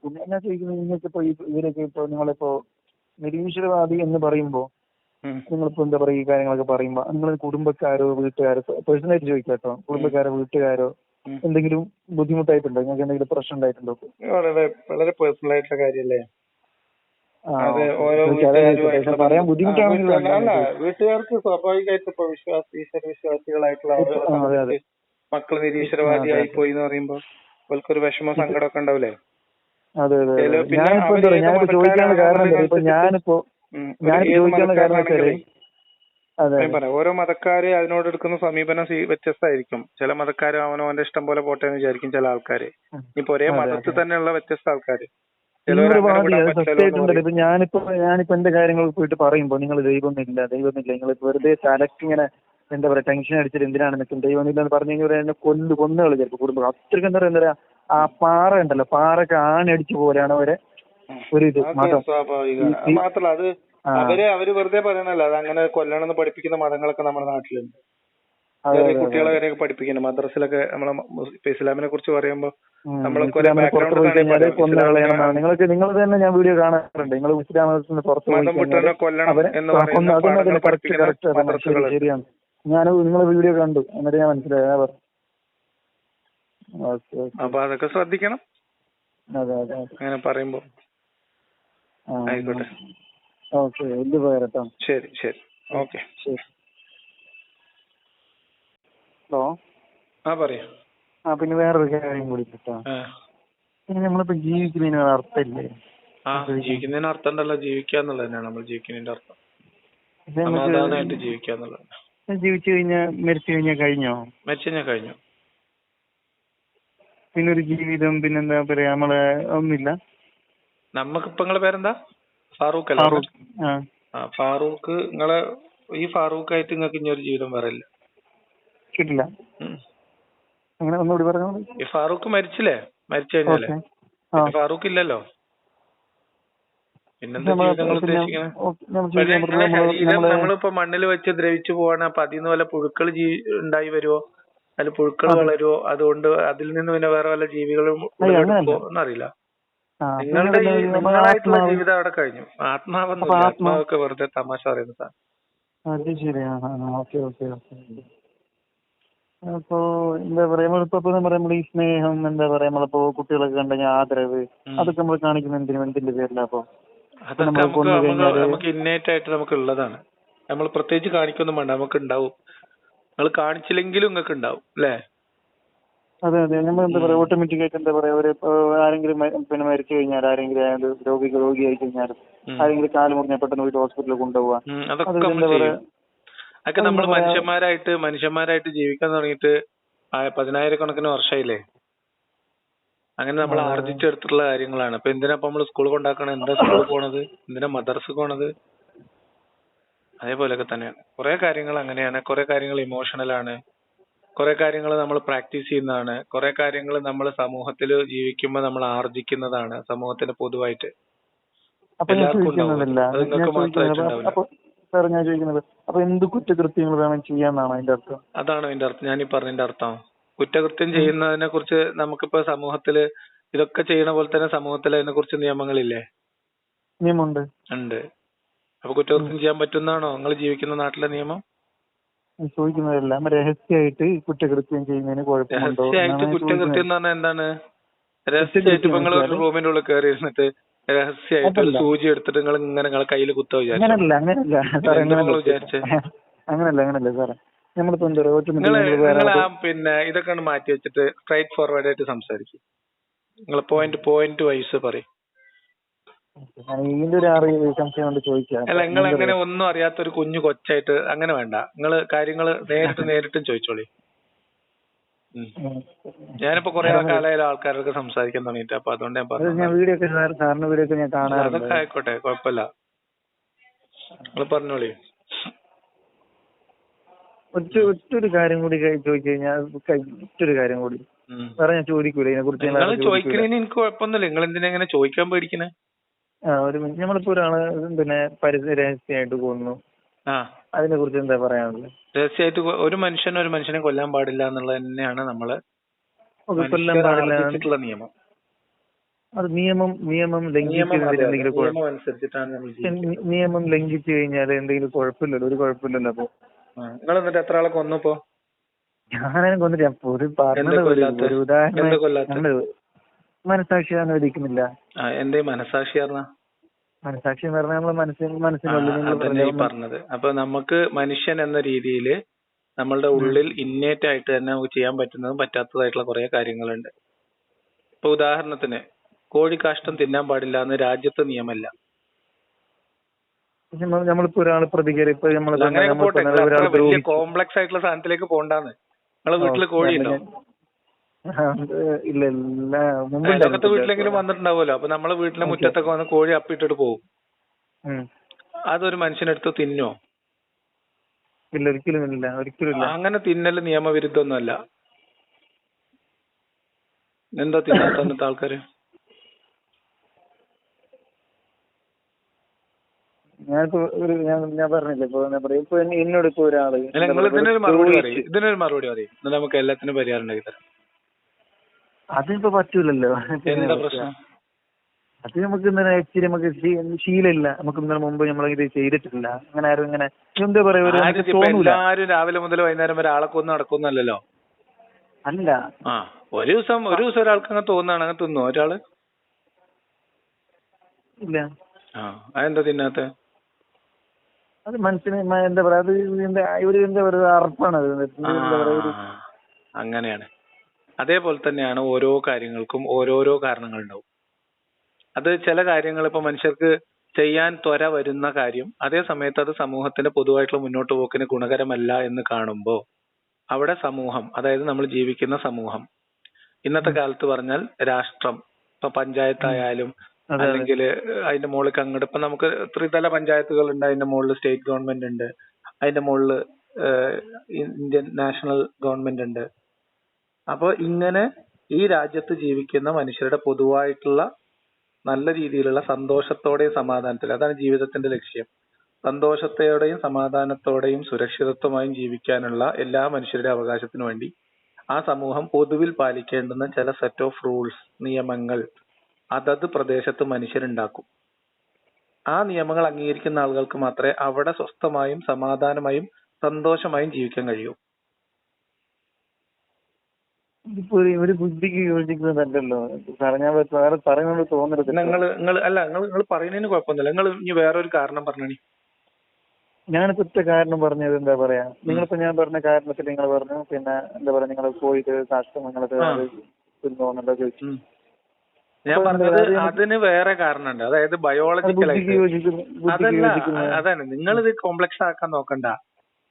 പിന്നെ ഞാൻ ചോദിക്കുന്നത്, നിങ്ങൾക്കിപ്പോ ഇവരൊക്കെ ഇപ്പൊ നിങ്ങളിപ്പോ നിരീശ്വരവാദി എന്ന് പറയുമ്പോ നിങ്ങളിപ്പോ എന്താ പറയാ ഈ കാര്യങ്ങളൊക്കെ പറയുമ്പോ നിങ്ങൾ കുടുംബക്കാരോ വീട്ടുകാരോ പേഴ്സണലായിട്ട് ചോദിക്കാം കേട്ടോ, കുടുംബക്കാരോ വീട്ടുകാരോ എന്തെങ്കിലും ബുദ്ധിമുട്ടായിട്ടുണ്ടോ, നിങ്ങൾക്ക് എന്തെങ്കിലും പ്രശ്നം ഉണ്ടായിട്ടുണ്ടോ? വളരെ പേഴ്സണൽ ആയിട്ടുള്ള കാര്യല്ലേ. പറയാൻ ബുദ്ധിമുട്ടാണെങ്കിൽ അല്ല, വീട്ടുകാർക്ക് സ്വാഭാവികമായിട്ട് ഇപ്പൊ ഈശ്വര വിശ്വാസികളായിട്ടുള്ള മക്കള് നിരീശ്വരവാദിയായി പോയി എന്ന് പറയുമ്പോ അവർക്കൊരു വിഷമ സങ്കടമൊക്കെ ഉണ്ടാവില്ലേ? അതെ അതെ. ഞാനിപ്പോ ചോദിക്കാനുള്ള കാരണം ഞാനിപ്പോ ചോദിക്കാനുള്ള കാരണം ഓരോ മതക്കാര് അതിനോട് എടുക്കുന്ന സമീപനം വ്യത്യസ്തമായിരിക്കും. ചില മതക്കാര് അവനവന്റെ ഇഷ്ടം പോലെ പോട്ടെ എന്ന് വിചാരിക്കും. ചില ആൾക്കാര് ഇപ്പൊ ഒരേ മതത്തിൽ തന്നെയുള്ള വ്യത്യസ്ത ആൾക്കാര്. ഇപ്പൊ ഞാനിപ്പോ എന്റെ കാര്യങ്ങൾ പോയിട്ട് പറയുമ്പോ നിങ്ങൾ ദൈവമൊന്നുമില്ല നിങ്ങൾ വെറുതെ തലക്കിങ്ങനെ എന്താ പറയാ ടെൻഷൻ അടിച്ചിട്ട് എന്തിനാണ് നിൽക്കും, ദൈവമൊന്നുമില്ല എന്ന് പറഞ്ഞു കഴിഞ്ഞാൽ എന്നെ കൊന്നുകള് ചിലപ്പോൾ കുടുംബം അത്രയ്ക്ക് എന്താ പറയാ ആ പാറ ഉണ്ടല്ലോ, പാറക്ക് ആണടിച്ചു പോലെയാണ് അവരെ ഒരു ഇത് മതം. മാത്രല്ല അത് അവര് വെറുതെ പറയണല്ലോ, അത് അങ്ങനെ കൊല്ലണമെന്ന് പഠിപ്പിക്കുന്ന മതങ്ങളൊക്കെ നമ്മുടെ നാട്ടിലുണ്ട്. കുട്ടികളെ വരെയൊക്കെ പഠിപ്പിക്കുന്നു മദ്രസിലൊക്കെ. നമ്മളെ ഇസ്ലാമിനെ കുറിച്ച് പറയുമ്പോ നിങ്ങൾ തന്നെ ഞാൻ വീഡിയോ കാണാറുണ്ട്, നിങ്ങൾ ഇസ്ലാമത്തിന് പുറത്ത് ശരിയാണ്. ഞാൻ നിങ്ങളെ വീഡിയോ കണ്ടു, എന്നിട്ട് ഞാൻ മനസ്സിലായി. അപ്പൊ അതൊക്കെ ശ്രദ്ധിക്കണം. അതെ അതെ അങ്ങനെ പറയുമ്പോ. ആയിക്കോട്ടെ, ഓക്കെ, വലിയ ഉപകാരം. ശരി ശരി, ഓക്കെ, ശരി. ഹലോ, പറയാ. പിന്നെ വേറൊരു കാര്യം കൂടി കേട്ടോ. പിന്നെ നമ്മളിപ്പോ ജീവിക്കുന്നതിന് അർത്ഥമില്ലേ? ജീവിക്കുന്നതിന് അർത്ഥം ഉണ്ടല്ലോ, ജീവിക്കാന്നുള്ളത് തന്നെയാണ് നമ്മൾ ജീവിക്കുന്നതിന്റെ അർത്ഥം. സമാധാനമായിട്ട് ജീവിക്കാന്നുള്ളത്. ജീവിച്ചു കഴിഞ്ഞാൽ മരിച്ചു കഴിഞ്ഞാൽ കഴിഞ്ഞോ? മരിച്ചു കഴിഞ്ഞാൽ കഴിഞ്ഞു. പിന്നെ ഒരു ജീവിതം പിന്നെന്താ പറയാ നമ്മളെ ഒന്നുമില്ല. നമ്മക്കിപ്പോ നിങ്ങളെ പേരെന്താ? ഫാറൂഖ് അല്ലേ? ഫാറൂഖ്, നിങ്ങളെ ഈ ഫാറൂഖ് ആയിട്ട് നിങ്ങൾക്ക് ഇനി ഒരു ജീവിതം വേറെ ഇല്ല. കിട്ടില്ല. അങ്ങനെ ഒന്നുകൂടി പറഞ്ഞോ. ഈ ഫാറൂഖ് മരിച്ചില്ലേ? മരിച്ചു കഴിഞ്ഞാലേ ഫാറൂഖ് ഇല്ലല്ലോ. പിന്നെന്താ ജീവിതം നിങ്ങൾ ഉദ്ദേശിക്കുന്നത്? ശരീരം നമ്മളിപ്പോ മണ്ണിൽ വെച്ച് ദ്രവിച്ചു പോവാണ്. അപ്പൊ അതിൽ നിന്ന് വല്ല പുഴുക്കൾ ഉണ്ടായി വരുവോ, അതിൽ പുഴുക്കൾ വളരുവോ, അതുകൊണ്ട് അതിൽ നിന്ന് പിന്നെ വേറെ വല്ല ജീവികളും എന്നറിയില്ല. നിങ്ങളായിട്ടുള്ള ജീവിതം അവിടെ കഴിഞ്ഞു. ആത്മാവൊന്നുമില്ല. ആത്മാവൊക്കെ വെറുതെ തമാശ പറയുന്നതാണ്. അത് ശരിയാണ്. Okay okay okay. അപ്പോ എന്താ പറയാ നമ്മൾ ഈ സ്നേഹം എന്താ പറയാ നമ്മളിപ്പോ കുട്ടികളൊക്കെ കണ്ടുകഴിഞ്ഞാൽ ആദരവ് അതൊക്കെ നമ്മൾ കാണിക്കുന്ന എന്തിന്റെ പേരില്ല? അപ്പൊ അതൊക്കെ നമുക്ക് ഇന്നേറ്റ് ആയിട്ട് നമുക്ക് ഉള്ളതാണ്. നമ്മൾ പ്രത്യേകിച്ച് കാണിക്കൊന്നും വേണ്ട, നമുക്ക് ഉണ്ടാവും. നിങ്ങൾ കാണിച്ചില്ലെങ്കിലും നിങ്ങൾക്ക് ഉണ്ടാവും അല്ലേ? അതെ അതെ. നമ്മൾ എന്താ പറയാ ഓട്ടോമാറ്റിക് ആയിട്ട് എന്താ പറയാ ഒരു ആരെങ്കിലും പിന്നെ മരിച്ചു കഴിഞ്ഞാൽ, ആരെങ്കിലും രോഗിയായി കഴിഞ്ഞാലും, ആരെങ്കിലും കാല് മുറിഞ്ഞാൽ പെട്ടെന്ന് പോയിട്ട് ഹോസ്പിറ്റലിൽ കൊണ്ടുപോവാ. അതൊക്കെ നമ്മൾ മനുഷ്യന്മാരായിട്ട് ജീവിക്കാൻ തുടങ്ങിയിട്ട് 10,000 വർഷമായില്ലേ. അങ്ങനെ നമ്മൾ ആർജിച്ചെടുത്തിട്ടുള്ള കാര്യങ്ങളാണ്. അപ്പൊ എന്തിനാ നമ്മൾ സ്കൂൾ കൊണ്ടാക്കണത്? എന്താ സ്കൂളിൽ പോണത്? എന്തിനാ മദ്രസ പോണത്? അതേപോലെയൊക്കെ തന്നെയാണ് കുറെ കാര്യങ്ങൾ. അങ്ങനെയാണ്. കുറെ കാര്യങ്ങൾ ഇമോഷണലാണ്, കുറെ കാര്യങ്ങൾ നമ്മൾ പ്രാക്ടീസ് ചെയ്യുന്നതാണ്, കുറെ കാര്യങ്ങൾ നമ്മൾ സമൂഹത്തിൽ ജീവിക്കുമ്പോൾ നമ്മൾ ആർജിക്കുന്നതാണ്. സമൂഹത്തിന് പൊതുവായിട്ട് എല്ലാവർക്കും ഉണ്ടാവും. അത് നിങ്ങൾക്ക് മാത്രമായിട്ടുണ്ടാവില്ല. സാർ ഞാൻ ചോദിക്കുന്നത്, അപ്പൊ എന്ത് കുറ്റകൃത്യങ്ങൾ വേണം ചെയ്യാന്നാണ് അതിന്റെ അർത്ഥം? അതാണ് അതിന്റെ അർത്ഥം. ഞാൻ ഈ പറഞ്ഞതിന്റെ അർത്ഥം. കുറ്റകൃത്യം ചെയ്യുന്നതിനെ കുറിച്ച് നമുക്കിപ്പോ സമൂഹത്തില് ഇതൊക്കെ ചെയ്യണ പോലെ തന്നെ സമൂഹത്തിൽ അതിനെ കുറിച്ച് നിയമങ്ങളില്ലേ? നിയമമുണ്ട്. ഉണ്ട്. അപ്പൊ കുറ്റകൃത്യം ചെയ്യാൻ പറ്റുന്നതാണോ നിങ്ങൾ ജീവിക്കുന്ന നാട്ടിലെ നിയമം? ചോദിക്കുന്നതെല്ലാം രഹസ്യമായിട്ട് കുറ്റകൃത്യം ചെയ്യുന്നതിന് കുഴപ്പമുണ്ടോ? രഹസ്യമായിട്ട് കുറ്റകൃത്യം എന്ന് പറഞ്ഞാൽ എന്താണ്? രഹസ്യമായിട്ട് ഇപ്പൊ നിങ്ങൾ ഒരു റൂമിന്റെ ഉള്ളിൽ കയറി ഇരുന്നിട്ട് രഹസ്യമായിട്ട് ഒരു സൂചി എടുത്തിട്ട് നിങ്ങൾ ഇങ്ങനെ നിങ്ങളെ കയ്യിൽ കുത്തോ വിചാരിച്ചു? അങ്ങനല്ല സാറേ. നമ്മളിപ്പോ നിങ്ങൾ പിന്നെ ഇതൊക്കെ മാറ്റി വെച്ചിട്ട് സ്ട്രൈറ്റ് ഫോർവേഡ് ആയിട്ട് സംസാരിക്കും. നിങ്ങൾ പോയിന്റ് വൈസ് പറയും. അല്ല, നിങ്ങൾ അങ്ങനെ ഒന്നും അറിയാത്ത ഒരു കുഞ്ഞു കൊച്ചായിട്ട് അങ്ങനെ വേണ്ട. നിങ്ങൾ കാര്യങ്ങൾ നേരിട്ടും ചോദിച്ചോളി. ഞാനിപ്പോ കുറെ കാലമായാലും ആൾക്കാരൊക്കെ സംസാരിക്കാൻ തുടങ്ങിയിട്ട്. അപ്പൊ അതുകൊണ്ട് ഞാൻ പറഞ്ഞു. അതൊക്കെ ആയിക്കോട്ടെ, കുഴപ്പമില്ല. നിങ്ങൾ പറഞ്ഞോളി. ഒറ്റൊരു കാര്യം കൂടി ചോദിച്ചു കഴിഞ്ഞാൽ, ഒറ്റൊരു കാര്യം കൂടി ഞാൻ ചോദിക്കൂല ഇതിനെ കുറിച്ച്. നിങ്ങൾ ചോദിക്കുന്നതിന് എനിക്ക് കുഴപ്പമൊന്നുമില്ല. നിങ്ങൾ എന്തിനാ ഇങ്ങനെ ചോദിക്കാൻ പേടിക്കണേ? ഒരു മിനിറ്റ്. നമ്മളിപ്പോ ഒരാള് പിന്നെ രഹസ്യമായിട്ട് കൊന്നു, അതിനെ കുറിച്ച് എന്താ പറയാനുള്ളത്? രഹസ്യമായിട്ട് ഒരു മനുഷ്യനെ കൊല്ലാൻ പാടില്ല എന്നുള്ളത് തന്നെയാണ് നമ്മള് കൊല്ലാൻ പാടില്ല നിയമം. അത് നിയമം ലംഘിക്കുന്നതിൽ എന്തെങ്കിലും നിയമം അനുസരിച്ചിട്ടാണ് നമ്മൾ ജീവിക്കുന്നത്. നിയമം ലംഘിച്ചു കഴിഞ്ഞാൽ എന്തെങ്കിലും കുഴപ്പമില്ലല്ലോ, ഒരു കുഴപ്പമില്ലല്ലോ. അപ്പൊ നിങ്ങൾ എന്നിട്ട് എത്ര ആളെ കൊന്നപ്പോ? ഞാനും കൊന്നിട്ട് ഒരു പറഞ്ഞത് ഒരു ഉദാഹരണം മനസാക്ഷി അനുവദിക്കുന്നില്ല. എന്തേ മനസാക്ഷി പറഞ്ഞ? മനസാക്ഷി എന്ന് പറഞ്ഞാൽ നമ്മളെ മനസ്സിനുള്ളിൽ പറഞ്ഞത്. അപ്പൊ നമുക്ക് മനുഷ്യൻ എന്ന രീതിയിൽ നമ്മളുടെ ഉള്ളിൽ ഇന്നേറ്റ് ആയിട്ട് തന്നെ നമുക്ക് ചെയ്യാൻ പറ്റുന്നതും പറ്റാത്തതായിട്ടുള്ള കുറെ കാര്യങ്ങളുണ്ട്. ഇപ്പൊ ഉദാഹരണത്തിന് കോഴിക്കാഷ്ടം തിന്നാൻ പാടില്ല എന്ന് രാജ്യത്ത് നിയമമല്ല. നമ്മളിപ്പോ ഒരാൾ പ്രതികരിപ്പ് വലിയ കോംപ്ലക്സ് ആയിട്ടുള്ള സാധനത്തിലേക്ക് പോണ്ടാന്ന്. നിങ്ങളെ വീട്ടില് കോഴിയുണ്ടോ? ഇല്ല, ലോകത്തെ വീട്ടിലെങ്കിലും വന്നിട്ടുണ്ടാവുമല്ലോ. അപ്പൊ നമ്മളെ വീട്ടിലെ മുറ്റത്തൊക്കെ വന്ന് കോഴി അപ്പിട്ടിട്ട് പോകും. അതൊരു മനുഷ്യനെടുത്ത് തിന്നോ? ഇല്ല, ഒരിക്കലും ഇല്ല. അങ്ങനെ തിന്നല് നിയമവിരുദ്ധമൊന്നുമല്ല. എന്താ തിന്നാത്ത ആൾക്കാര്? ഞാൻ പറഞ്ഞില്ലേ ഇപ്പൊ എന്നോട് ഇപ്പൊ ഒരാള് ഇതിനൊരു മറുപടി പറയും, നമുക്ക് എല്ലാത്തിനും പരിഹാരം ഉണ്ടാക്കി തരാം. അതിപ്പോ പറ്റൂലല്ലോ. എന്താ പ്രശ്നം? അത് നമുക്ക് ഇന്നലെ ആക്ച്വലി നമുക്ക് ശീലമില്ല. നമുക്ക് ഇന്നലെ മുമ്പ് നമ്മളിത് ചെയ്തിട്ടില്ല. അങ്ങനെ ആരും ഇങ്ങനെ എന്താ പറയാ, എല്ലാരും രാവിലെ മുതൽ വൈകുന്നേരം വരെ ആളെ കൊന്നു നടക്കുന്നല്ലോ. അല്ല, ഒരു ദിവസം ഒരാൾക്ക് അങ്ങനെ തോന്നുകയാണ്, അങ്ങനെ തിന്നോ ഒരാള്? ഇല്ല. അതെന്താ തിന്നാത്ത? അത് മനസ്സിന് എന്താ പറയാ, അത് എന്താ പറയാ, അറപ്പാണ്. അങ്ങനെയാണ്. അതേപോലെ തന്നെയാണ് ഓരോ കാര്യങ്ങൾക്കും ഓരോരോ കാരണങ്ങളുണ്ടാവും. അത് ചില കാര്യങ്ങൾ ഇപ്പൊ മനുഷ്യർക്ക് ചെയ്യാൻ ത്വര വരുന്ന കാര്യം അതേ സമയത്ത് അത് സമൂഹത്തിന്റെ പൊതുവായിട്ടുള്ള മുന്നോട്ട് പോക്കിന് ഗുണകരമല്ല എന്ന് കാണുമ്പോ അവിടെ സമൂഹം, അതായത് നമ്മൾ ജീവിക്കുന്ന സമൂഹം, ഇന്നത്തെ കാലത്ത് പറഞ്ഞാൽ രാഷ്ട്രം, ഇപ്പൊ പഞ്ചായത്തായാലും അല്ലെങ്കിൽ അതിന്റെ മുകളിൽ അങ്ങോട്ട് ഇപ്പൊ നമുക്ക് ത്രിതല പഞ്ചായത്തുകൾ ഉണ്ട്, അതിന്റെ മുകളിൽ സ്റ്റേറ്റ് ഗവൺമെന്റ് ഉണ്ട്, അതിന്റെ മുകളിൽ ഇന്ത്യൻ നാഷണൽ ഗവൺമെന്റ് ഉണ്ട്. അപ്പൊ ഇങ്ങനെ ഈ രാജ്യത്ത് ജീവിക്കുന്ന മനുഷ്യരുടെ പൊതുവായിട്ടുള്ള നല്ല രീതിയിലുള്ള സന്തോഷത്തോടെയും സമാധാനത്തിലും, അതാണ് ജീവിതത്തിന്റെ ലക്ഷ്യം. സന്തോഷത്തോടെയും സമാധാനത്തോടെയും സുരക്ഷിതത്വമായും ജീവിക്കാനുള്ള എല്ലാ മനുഷ്യരുടെ അവകാശത്തിനു വേണ്ടി ആ സമൂഹം പൊതുവിൽ പാലിക്കേണ്ടുന്ന ചില സെറ്റ് ഓഫ് റൂൾസ്, നിയമങ്ങൾ അതത് പ്രദേശത്ത് മനുഷ്യരുണ്ടാക്കും. ആ നിയമങ്ങൾ അംഗീകരിക്കുന്ന ആളുകൾക്ക് മാത്രമേ അവിടെ സ്വസ്ഥമായും സമാധാനമായും സന്തോഷമായും ജീവിക്കാൻ കഴിയൂ. ഇതിപ്പോ ഒരു ബുദ്ധിക്ക് യോജിക്കുന്നതല്ലോ പറഞ്ഞാൽ പറയുന്നത് തോന്നരുത്. നിങ്ങൾ പറയുന്നതിന് കുഴപ്പമൊന്നുമില്ല. നിങ്ങൾ ഇനി വേറൊരു കാരണം പറഞ്ഞാണി. ഞാനിപ്പോ ഒറ്റ കാരണം പറഞ്ഞത് എന്താ പറയാ, നിങ്ങളിപ്പോ ഞാൻ പറഞ്ഞ കാരണത്തിൽ നിങ്ങൾ പറഞ്ഞു പിന്നെ എന്താ പറയാ, നിങ്ങൾ പോയിട്ട് കാഷ്ടം നിങ്ങളത് തിന്നോന്നല്ലോ ചോദിച്ചു. ഞാൻ പറഞ്ഞത് അതിന് വേറെ കാരണമുണ്ട്, അതായത് ബയോളജിക്കലായിട്ട്. അതാണ്, നിങ്ങളിത് കോംപ്ലക്സ് ആക്കാൻ നോക്കണ്ട.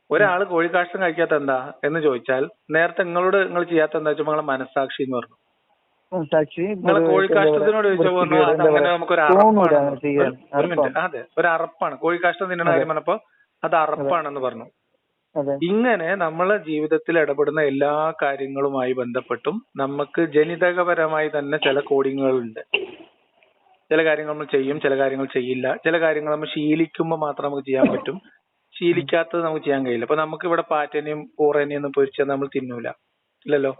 ഒരാള് കോഴിക്കാഷ്ടം കഴിക്കാത്ത എന്താ എന്ന് ചോദിച്ചാൽ നേരത്തെ നിങ്ങൾ ചെയ്യാത്ത എന്താ വെച്ചാൽ നിങ്ങളെ മനസ്സാക്ഷി എന്ന് പറഞ്ഞു. നിങ്ങളെ കോഴിക്കാഷ്ടത്തിനോട് ചോദിച്ചപ്പോ അങ്ങനെ നമുക്കൊരു അറപ്പാണ്. അതെ, ഒരു അറപ്പാണ്. കോഴിക്കാഷ്ടം തിന്നണ കാര്യം പറഞ്ഞപ്പോ അത് അറപ്പാണെന്ന് പറഞ്ഞു. ഇങ്ങനെ നമ്മളെ ജീവിതത്തിൽ ഇടപെടുന്ന എല്ലാ കാര്യങ്ങളുമായി ബന്ധപ്പെട്ടും നമുക്ക് ജനിതകപരമായി തന്നെ ചില കോഡിങ്ങുകളുണ്ട്. ചില കാര്യങ്ങൾ നമ്മൾ ചെയ്യും, ചില കാര്യങ്ങൾ ചെയ്യില്ല. ചില കാര്യങ്ങൾ നമ്മൾ ശീലിക്കുമ്പോൾ മാത്രം നമുക്ക് ചെയ്യാൻ പറ്റും, ശീലിക്കാത്തത് നമുക്ക് ചെയ്യാൻ കഴിയില്ല. അപ്പൊ നമുക്ക് ഇവിടെ പാറ്റനെയും പൂറേനെയും ഒന്നും പൊരിച്ചാൽ നമ്മൾ തിന്നൂല, ഇല്ലല്ലോ.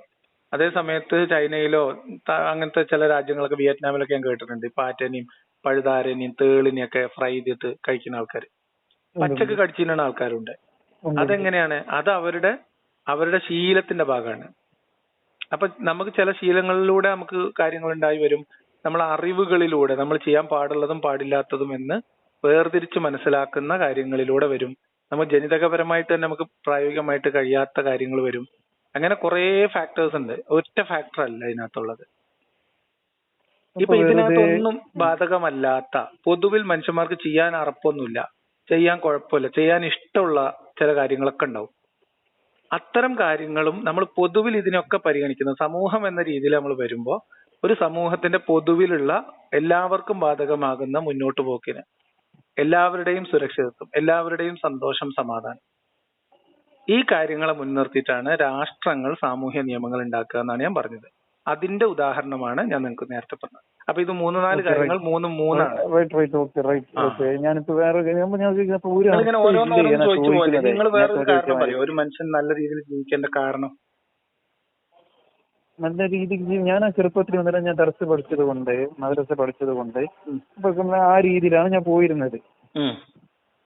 അതേ സമയത്ത് ചൈനയിലോ അങ്ങനത്തെ ചില രാജ്യങ്ങളൊക്കെ, വിയറ്റ്നാമിലൊക്കെ ഞാൻ കേട്ടിട്ടുണ്ട്, പാറ്റനെയും പഴുതാരനെയും തേളിനെയും ഒക്കെ ഫ്രൈ ചെയ്തിട്ട് കഴിക്കുന്ന ആൾക്കാർ, പച്ചക്ക് കടിച്ചിരുന്ന ആൾക്കാരുണ്ട്. അതെങ്ങനെയാണ്? അത് അവരുടെ ശീലത്തിന്റെ ഭാഗമാണ്. അപ്പൊ നമുക്ക് ചില ശീലങ്ങളിലൂടെ നമുക്ക് കാര്യങ്ങൾ ഉണ്ടായി വരും. നമ്മളെ അറിവുകളിലൂടെ നമ്മൾ ചെയ്യാൻ പാടുള്ളതും പാടില്ലാത്തതും എന്ന് വേർതിരിച്ച് മനസ്സിലാക്കുന്ന കാര്യങ്ങളിലൂടെ വരും. നമ്മൾ ജനിതകപരമായിട്ട് തന്നെ നമുക്ക് പ്രായോഗികമായിട്ട് കഴിയാത്ത കാര്യങ്ങൾ വരും. അങ്ങനെ കുറെ ഫാക്ടേഴ്സ് ഉണ്ട്, ഒറ്റ ഫാക്ടർ അല്ല ഇതിനകത്തുള്ളത്. ഇപ്പൊ ഇതിനകത്തൊന്നും ബാധകമല്ലാത്ത, പൊതുവിൽ മനുഷ്യന്മാർക്ക് ചെയ്യാൻ അറപ്പൊന്നുമില്ല, ചെയ്യാൻ കുഴപ്പമില്ല, ചെയ്യാൻ ഇഷ്ടമുള്ള ചില കാര്യങ്ങളൊക്കെ ഉണ്ടാവും. അത്തരം കാര്യങ്ങളും നമ്മൾ പൊതുവിൽ ഇതിനൊക്കെ പരിഗണിക്കുന്നത് സമൂഹം എന്ന രീതിയിൽ നമ്മൾ വരുമ്പോൾ ഒരു സമൂഹത്തിന്റെ പൊതുവിലുള്ള എല്ലാവർക്കും ബാധകമാകുന്ന മുന്നോട്ട് പോക്കിന്, എല്ലാവരുടെയും സുരക്ഷിതത്വം, എല്ലാവരുടെയും സന്തോഷം, സമാധാനം, ഈ കാര്യങ്ങളെ മുൻനിർത്തിയിട്ടാണ് രാഷ്ട്രങ്ങൾ സാമൂഹ്യ നിയമങ്ങൾ ഉണ്ടാക്കുക എന്നാണ് ഞാൻ പറഞ്ഞത്. അതിന്റെ ഉദാഹരണമാണ് ഞാൻ നിങ്ങൾക്ക് നേരത്തെ പറഞ്ഞത്. അപ്പൊ ഇത് 3-4 കാര്യങ്ങൾ മൂന്നാണ്. നിങ്ങൾ വേറൊരു കാരണം പറയോ, ഒരു മനുഷ്യൻ നല്ല രീതിയിൽ ജീവിക്കേണ്ട കാരണം? നല്ല രീതിക്ക് ഞാൻ ആ ചെറുപ്പത്തിൽ വന്നിട്ട് ഞാൻ ദർസ് പഠിച്ചത് കൊണ്ട്, മദ്രസ പഠിച്ചത് കൊണ്ട് ഇപ്പൊ ആ രീതിയിലാണ് ഞാൻ പോയിരുന്നത്.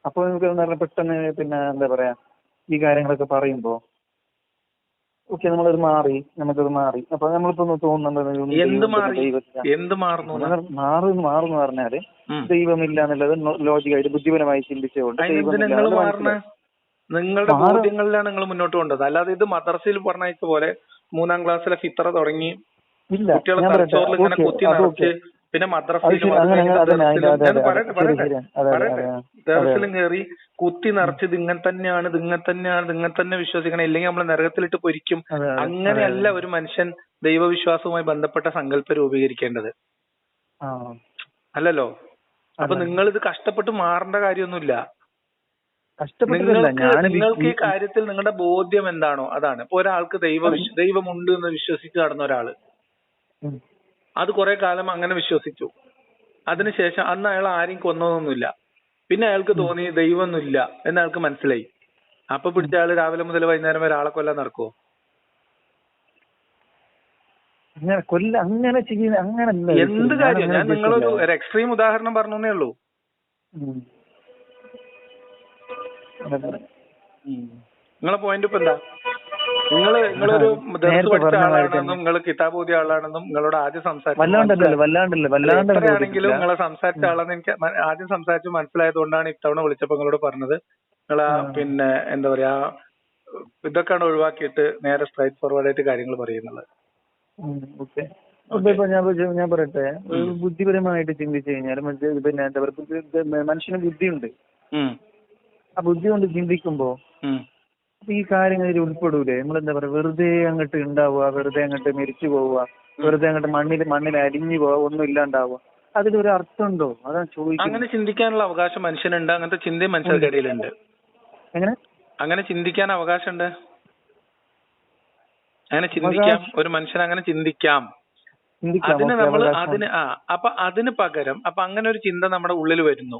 അപ്പൊ നമുക്ക് പെട്ടെന്ന് പിന്നെ എന്താ പറയാ ഈ കാര്യങ്ങളൊക്കെ പറയുമ്പോ ഓക്കെ നമുക്കത് മാറി. അപ്പൊ നമ്മളിപ്പോ തോന്നുന്നുണ്ട് മാറുന്നു പറഞ്ഞാല് ദൈവമില്ല എന്നുള്ളത് ലോജിക്കായിട്ട് ബുദ്ധിപരമായി ചിന്തിച്ചുകൊണ്ട് നിങ്ങളുടെ ബോധ്യങ്ങളിലാണ് നിങ്ങൾ മുന്നോട്ട് കൊണ്ടത്. അല്ലാതെ ഇത് മദ്രസയിൽ പറഞ്ഞ പോലെ 3-ാം ക്ലാസ്സിലെ ഫിത്ര തുടങ്ങി കുട്ടികളെ തലച്ചോറിൽ ഇങ്ങനെ കുത്തി നിറച്ച് പിന്നെ മദ്രസയിലും ദർസിലും കയറി കുത്തി നിറച്ച് ഇതിങ്ങനെ തന്നെ വിശ്വസിക്കണം, ഇല്ലെങ്കിൽ നമ്മൾ നരകത്തിലിട്ട് പൊരിക്കും. അങ്ങനെയല്ല ഒരു മനുഷ്യൻ ദൈവവിശ്വാസവുമായി ബന്ധപ്പെട്ട സങ്കല്പം രൂപീകരിക്കേണ്ടത്, അല്ലല്ലോ. അപ്പൊ നിങ്ങൾ ഇത് കഷ്ടപ്പെട്ട് മാറേണ്ട കാര്യമൊന്നുമില്ല. നിങ്ങൾക്ക് ഈ കാര്യത്തിൽ നിങ്ങളുടെ ബോധ്യം എന്താണോ അതാണ്. ഇപ്പൊ ഒരാൾക്ക് ദൈവമുണ്ട് എന്ന് വിശ്വസിച്ച് നടന്ന ഒരാള് അത് കുറെ കാലം അങ്ങനെ വിശ്വസിച്ചു. അതിനുശേഷം അന്ന് അയാൾ ആരെയും കൊന്നതൊന്നുമില്ല. പിന്നെ അയാൾക്ക് തോന്നി ദൈവമൊന്നുമില്ല എന്ന് അയാൾക്ക് മനസ്സിലായി. അപ്പൊ പിടിച്ച അയാൾ രാവിലെ മുതൽ വൈകുന്നേരം വരെ ആളെ കൊല്ലാൻ നടക്കുവോ? എന്ത് കാര്യം? ഞാൻ നിങ്ങളൊരു എക്സ്ട്രീം ഉദാഹരണം പറഞ്ഞേ ഉള്ളൂ. നിങ്ങളെ പോയിന്റ് ഇപ്പൊ എന്താ? നിങ്ങളൊരു ദർസ് പഠിച്ച ആളാണെന്നും നിങ്ങൾ കിതാബ് ഓതിയ ആളാണെന്നും നിങ്ങളോട് ആദ്യം എത്രയാണെങ്കിലും നിങ്ങളെ സംസാരിച്ച ആളാണെന്ന് എനിക്ക് ആദ്യം സംസാരിച്ച് മനസ്സിലായത് കൊണ്ടാണ് ഇത്തവണ വിളിച്ചപ്പോ നിങ്ങളോട് പറഞ്ഞത്. നിങ്ങൾ പിന്നെ എന്താ പറയാ ഇതൊക്കെയാണ് ഒഴിവാക്കിയിട്ട് നേരെ സ്ട്രൈറ്റ് ഫോർവേഡ് ആയിട്ട് കാര്യങ്ങൾ പറയുന്നത്. ഞാൻ പറയട്ടെ, ബുദ്ധിപരമായിട്ട് ചിന്തിച്ചു കഴിഞ്ഞാൽ പിന്നെ എന്താ പറയുക, മനുഷ്യന് ബുദ്ധിയുണ്ട്. ആ ബുദ്ധി കൊണ്ട് ചിന്തിക്കുമ്പോ ഈ കാര്യങ്ങളിൽ ഉൾപ്പെടൂലേ? നമ്മളെന്താ പറയാ, വെറുതെ അങ്ങോട്ട് ഉണ്ടാവുക, വെറുതെ അങ്ങോട്ട് മരിച്ചു പോവുക, വെറുതെ അങ്ങോട്ട് മണ്ണിൽ അലിഞ്ഞു പോവുക, ഒന്നും ഇല്ലാണ്ടാവുക, അതിലൊരു അർത്ഥമുണ്ടോ? അതാണ് ചോദിക്കുന്നത്. അങ്ങനെ ചിന്തിക്കാനുള്ള അവകാശം മനുഷ്യനുണ്ട്. അങ്ങനത്തെ ചിന്തയും മനുഷ്യരുടെ ഇടയിലുണ്ട്. അങ്ങനെ ചിന്തിക്കാൻ അവകാശമുണ്ട്. അങ്ങനെ ചിന്തിക്കാം, ഒരു മനുഷ്യൻ അങ്ങനെ ചിന്തിക്കാം. അതിന് നമ്മൾ അപ്പൊ അതിന് പകരം അങ്ങനെ ഒരു ചിന്ത നമ്മുടെ ഉള്ളിൽ വരുന്നു.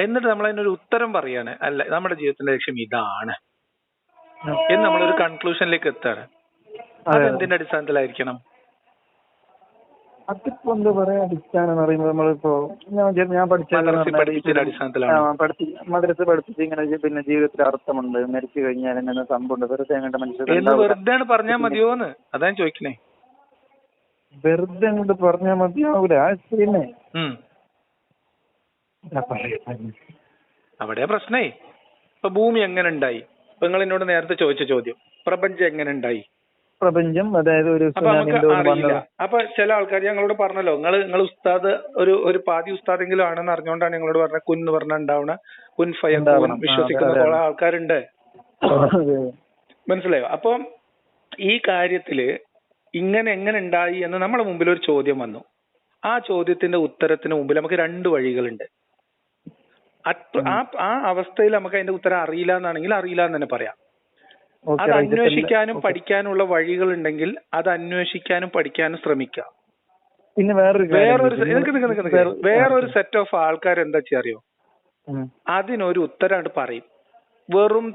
എന്നിട്ട് നമ്മൾ അതിനൊരു ഉത്തരം പറയാണ്, അല്ല നമ്മുടെ ജീവിതത്തിന്റെ ലക്ഷ്യം ഇതാണ് എന്ന് നമ്മളൊരു കൺക്ലൂഷനിലേക്ക് എത്താണ്. അതെന്തിന്റെ അടിസ്ഥാനത്തിലായിരിക്കണം? അതിപ്പോ എന്താ പറയാ, അടിസ്ഥാനം എന്ന് പറയുമ്പോൾ നമ്മളിപ്പോ ഞാൻ പഠിച്ചതിന്റെ അടിസ്ഥാനത്തിലാണ്. മദ്രസ പഠിപ്പിച്ച് ഇങ്ങനെ പിന്നെ ജീവിതത്തിൽ അർത്ഥമുണ്ട്, മരിച്ചു കഴിഞ്ഞാൽ എങ്ങനെ സംഭവമുണ്ട്, വെറുതെ അങ്ങോട്ട് മനുഷ്യർ വെറുതെ പറഞ്ഞാൽ മതിയോന്ന് അതാണ് ചോദിക്കണേ. വെറുതെ അങ്ങോട്ട് പറഞ്ഞാൽ മതിയാവൂല. പിന്നെ അവിടെ പ്രശ്നേ. ഇപ്പൊ ഭൂമി എങ്ങനെ ഉണ്ടായി? ഇപ്പൊ നിങ്ങൾ എന്നോട് നേരത്തെ ചോദിച്ച ചോദ്യം, പ്രപഞ്ചം എങ്ങനെ ഉണ്ടായി? പ്രപഞ്ചം അതായത് ഒരു അപ്പൊ ചില ആൾക്കാർ ഞങ്ങളോട് പറഞ്ഞല്ലോ, നിങ്ങൾ ഉസ്താദ് ഒരു പാതി ഉസ്താദെങ്കിലും ആണെന്ന് അറിഞ്ഞുകൊണ്ടാണ് ഞങ്ങളോട് പറഞ്ഞ കുൻ എന്ന് പറഞ്ഞാൽ ഉണ്ടാവണ കുൻ ഫയക്കൂൻ വിശ്വസിക്കുന്ന കുറെ ആൾക്കാരുണ്ട്. മനസ്സിലായോ? അപ്പൊ ഈ കാര്യത്തില് എങ്ങനെ ഉണ്ടായി എന്ന് നമ്മുടെ മുമ്പിൽ ഒരു ചോദ്യം വന്നു. ആ ചോദ്യത്തിന്റെ ഉത്തരത്തിന് മുമ്പിൽ നമുക്ക് രണ്ട് വഴികളുണ്ട്. ആ അവസ്ഥയിൽ നമുക്ക് അതിന്റെ ഉത്തരം അറിയില്ല എന്നാണെങ്കിൽ അറിയില്ല എന്ന് തന്നെ പറയാം. അത് അന്വേഷിക്കാനും പഠിക്കാനുള്ള വഴികൾ ഉണ്ടെങ്കിൽ അത് അന്വേഷിക്കാനും പഠിക്കാനും ശ്രമിക്കുക. പിന്നെ വേറൊരു സെറ്റ് ഓഫ് ആൾക്കാർ എന്താ അറിയോ, അതിനൊരു ഉത്തരമായിട്ട് പറയും. വെറും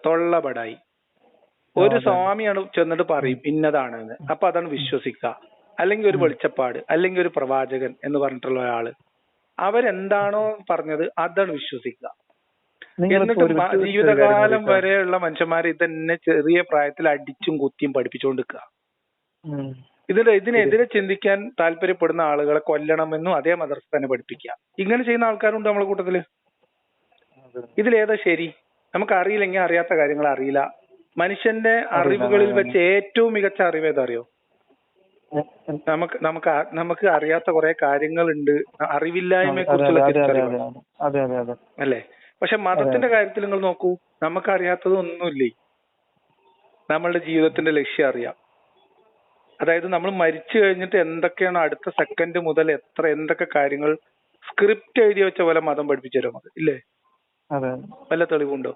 തൊള്ളപടായി ഒരു സ്വാമിയാണ് ചെന്നിട്ട് പറയും ഇന്നതാണെന്ന്. അപ്പൊ അതാണ് വിശ്വസിക്കുക. അല്ലെങ്കിൽ ഒരു വെളിച്ചപ്പാട്, അല്ലെങ്കിൽ ഒരു പ്രവാചകൻ എന്ന് പറഞ്ഞിട്ടുള്ള ഒരാള് അവരെന്താണോ പറഞ്ഞത് അതാണ് വിശ്വസിക്കുക. എന്നിട്ട് ജീവിതകാലം വരെയുള്ള മനുഷ്യന്മാരെ ഇതന്നെ ചെറിയ പ്രായത്തിൽ അടിച്ചും കുത്തിയും പഠിപ്പിച്ചുകൊണ്ടിരിക്കുക. ഇതിനെതിരെ ചിന്തിക്കാൻ താല്പര്യപ്പെടുന്ന ആളുകളെ കൊല്ലണമെന്നും അതേ മദ്രസ തന്നെ പഠിപ്പിക്കുക. ഇങ്ങനെ ചെയ്യുന്ന ആൾക്കാരുണ്ട് നമ്മളെ കൂട്ടത്തില്. ഇതിലേതാ ശരി? നമുക്ക് അറിയില്ലെങ്കിൽ അറിയാത്ത കാര്യങ്ങൾ അറിയില്ല. മനുഷ്യന്റെ അറിവുകളിൽ വെച്ച് ഏറ്റവും മികച്ച അറിവ് ഏതാ അറിയോ? നമുക്ക് അറിയാത്ത കുറെ കാര്യങ്ങളുണ്ട്, അറിവില്ലായ്മയെ കുറിച്ചുള്ള തിരിച്ചറിവ് അല്ലേ? പക്ഷെ മതത്തിന്റെ കാര്യത്തിൽ നിങ്ങൾ നോക്കൂ, നമുക്കറിയാത്തത് ഒന്നുമില്ലേ. നമ്മളുടെ ജീവിതത്തിന്റെ ലക്ഷ്യം അറിയാം. അതായത് നമ്മൾ മരിച്ചു കഴിഞ്ഞിട്ട് എന്തൊക്കെയാണ് അടുത്ത സെക്കൻഡ് മുതൽ എന്തൊക്കെ കാര്യങ്ങൾ സ്ക്രിപ്റ്റ് എഴുതി വെച്ച പോലെ മതം പഠിപ്പിച്ചു തരും നമുക്ക്, ഇല്ലേ? വല്ല തെളിവുണ്ടോ?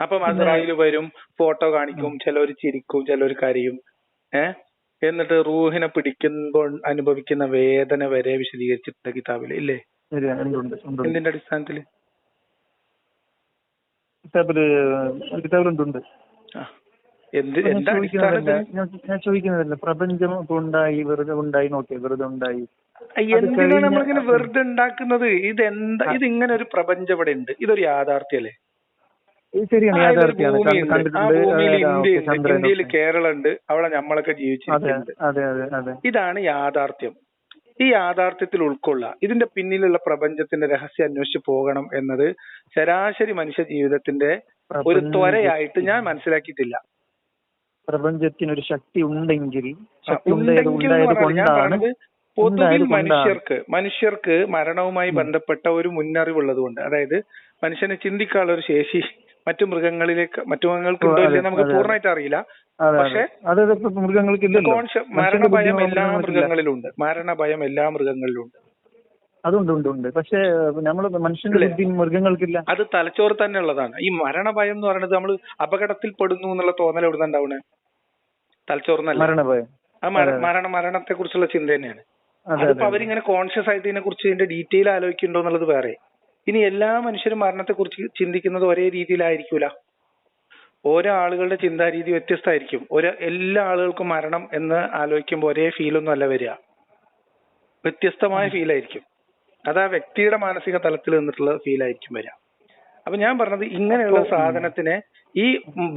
അപ്പം അസ്രായേൽ വരും, ഫോട്ടോ കാണിക്കും, ചിലവർ ചിരിക്കും, ചിലവർ കരയും. എന്നിട്ട് റൂഹിനെ പിടിക്കുമ്പോൾ അനുഭവിക്കുന്ന വേദന വരെ വിശദീകരിച്ചിട്ടുണ്ട് കിതാബില്, ഇല്ലേ? എന്തിന്റെ അടിസ്ഥാനത്തില്? ഞാൻ ചോദിക്കുന്നതല്ല, പ്രപഞ്ചം ഇപ്പൊ ഉണ്ടായി, വെറുതെ ഉണ്ടായി, നോക്കിയ വെറുതെ ഉണ്ടായി. എന്തിനാണ് നമ്മളിങ്ങനെ വെറുതെ ഉണ്ടാക്കുന്നത്? ഇതിങ്ങനെ ഒരു പ്രപഞ്ചം ഇവിടെ ഉണ്ട്, ഇതൊരു യാഥാർത്ഥ്യല്ലേ? ശരിയാണ്, യാഥാർത്ഥ്യമാണ്. ഇന്ത്യയിൽ കേരളം ഉണ്ട്, അവിടെ നമ്മളൊക്കെ ജീവിച്ചിരിക്കുന്നുണ്ട്. ഇതാണ് യാഥാർത്ഥ്യം. ഈ യാഥാർത്ഥ്യത്തിൽ ഉൾക്കൊള്ളുക. ഇതിന്റെ പിന്നിലുള്ള പ്രപഞ്ചത്തിന്റെ രഹസ്യം അന്വേഷിച്ച് പോകണം എന്നത് ശരാശരി മനുഷ്യ ജീവിതത്തിന്റെ ഒരു ത്വരയായിട്ട് ഞാൻ മനസ്സിലാക്കിയിട്ടില്ല. പ്രപഞ്ചത്തിനൊരു ശക്തി ഉണ്ടെങ്കിൽ പൊതുവിൽ മനുഷ്യർക്ക് മരണവുമായി ബന്ധപ്പെട്ട ഒരു മുന്നറിവുള്ളത് കൊണ്ട്, അതായത് മനുഷ്യനെ ചിന്തിക്കാനുള്ള ഒരു ശേഷി മറ്റു മൃഗങ്ങൾക്ക് ഉണ്ടോ ഇല്ലെന്ന് നമുക്ക് പൂർണ്ണമായിട്ട് അറിയില്ല. പക്ഷെ മരണഭയം എല്ലാ മൃഗങ്ങളിലുണ്ട്. അതുണ്ട്. പക്ഷെ നമ്മള് മനുഷ്യന്റെ ബുദ്ധി മൃഗങ്ങൾക്കില്ല. അത് തലച്ചോറ് തന്നെ ഉള്ളതാണ്. ഈ മരണഭയം എന്ന് പറയുന്നത് നമ്മൾ അപകടത്തിൽ പെടുന്നു എന്നുള്ള തോന്നൽ എവിടെ നിന്നുണ്ടാവണേ? തലച്ചോറിനല്ല. മരണഭയം മരണത്തെ കുറിച്ചുള്ള ചിന്ത തന്നെയാണ്. അതിപ്പോ അവരിങ്ങനെ കോൺഷ്യസ് ആയിട്ട് ഇതിനെ കുറിച്ച് ഇതിന്റെ ഡീറ്റെയിൽ ആലോചിക്കുന്നുണ്ടോ എന്നുള്ളത് വേറെ. ഇനി എല്ലാ മനുഷ്യരും മരണത്തെ കുറിച്ച് ചിന്തിക്കുന്നത് ഒരേ രീതിയിലായിരിക്കൂല. ഓരോ ആളുകളുടെ ചിന്താരീതി വ്യത്യസ്തമായിരിക്കും. എല്ലാ ആളുകൾക്കും മരണം എന്ന് ആലോചിക്കുമ്പോൾ ഒരേ ഫീലൊന്നും അല്ല വരിക, വ്യത്യസ്തമായ ഫീലായിരിക്കും. അത് ആ വ്യക്തിയുടെ മാനസിക തലത്തിൽ നിന്നിട്ടുള്ള ഫീലായിരിക്കും വരിക. അപ്പൊ ഞാൻ പറഞ്ഞത്, ഇങ്ങനെയുള്ള സാധനത്തിനെ, ഈ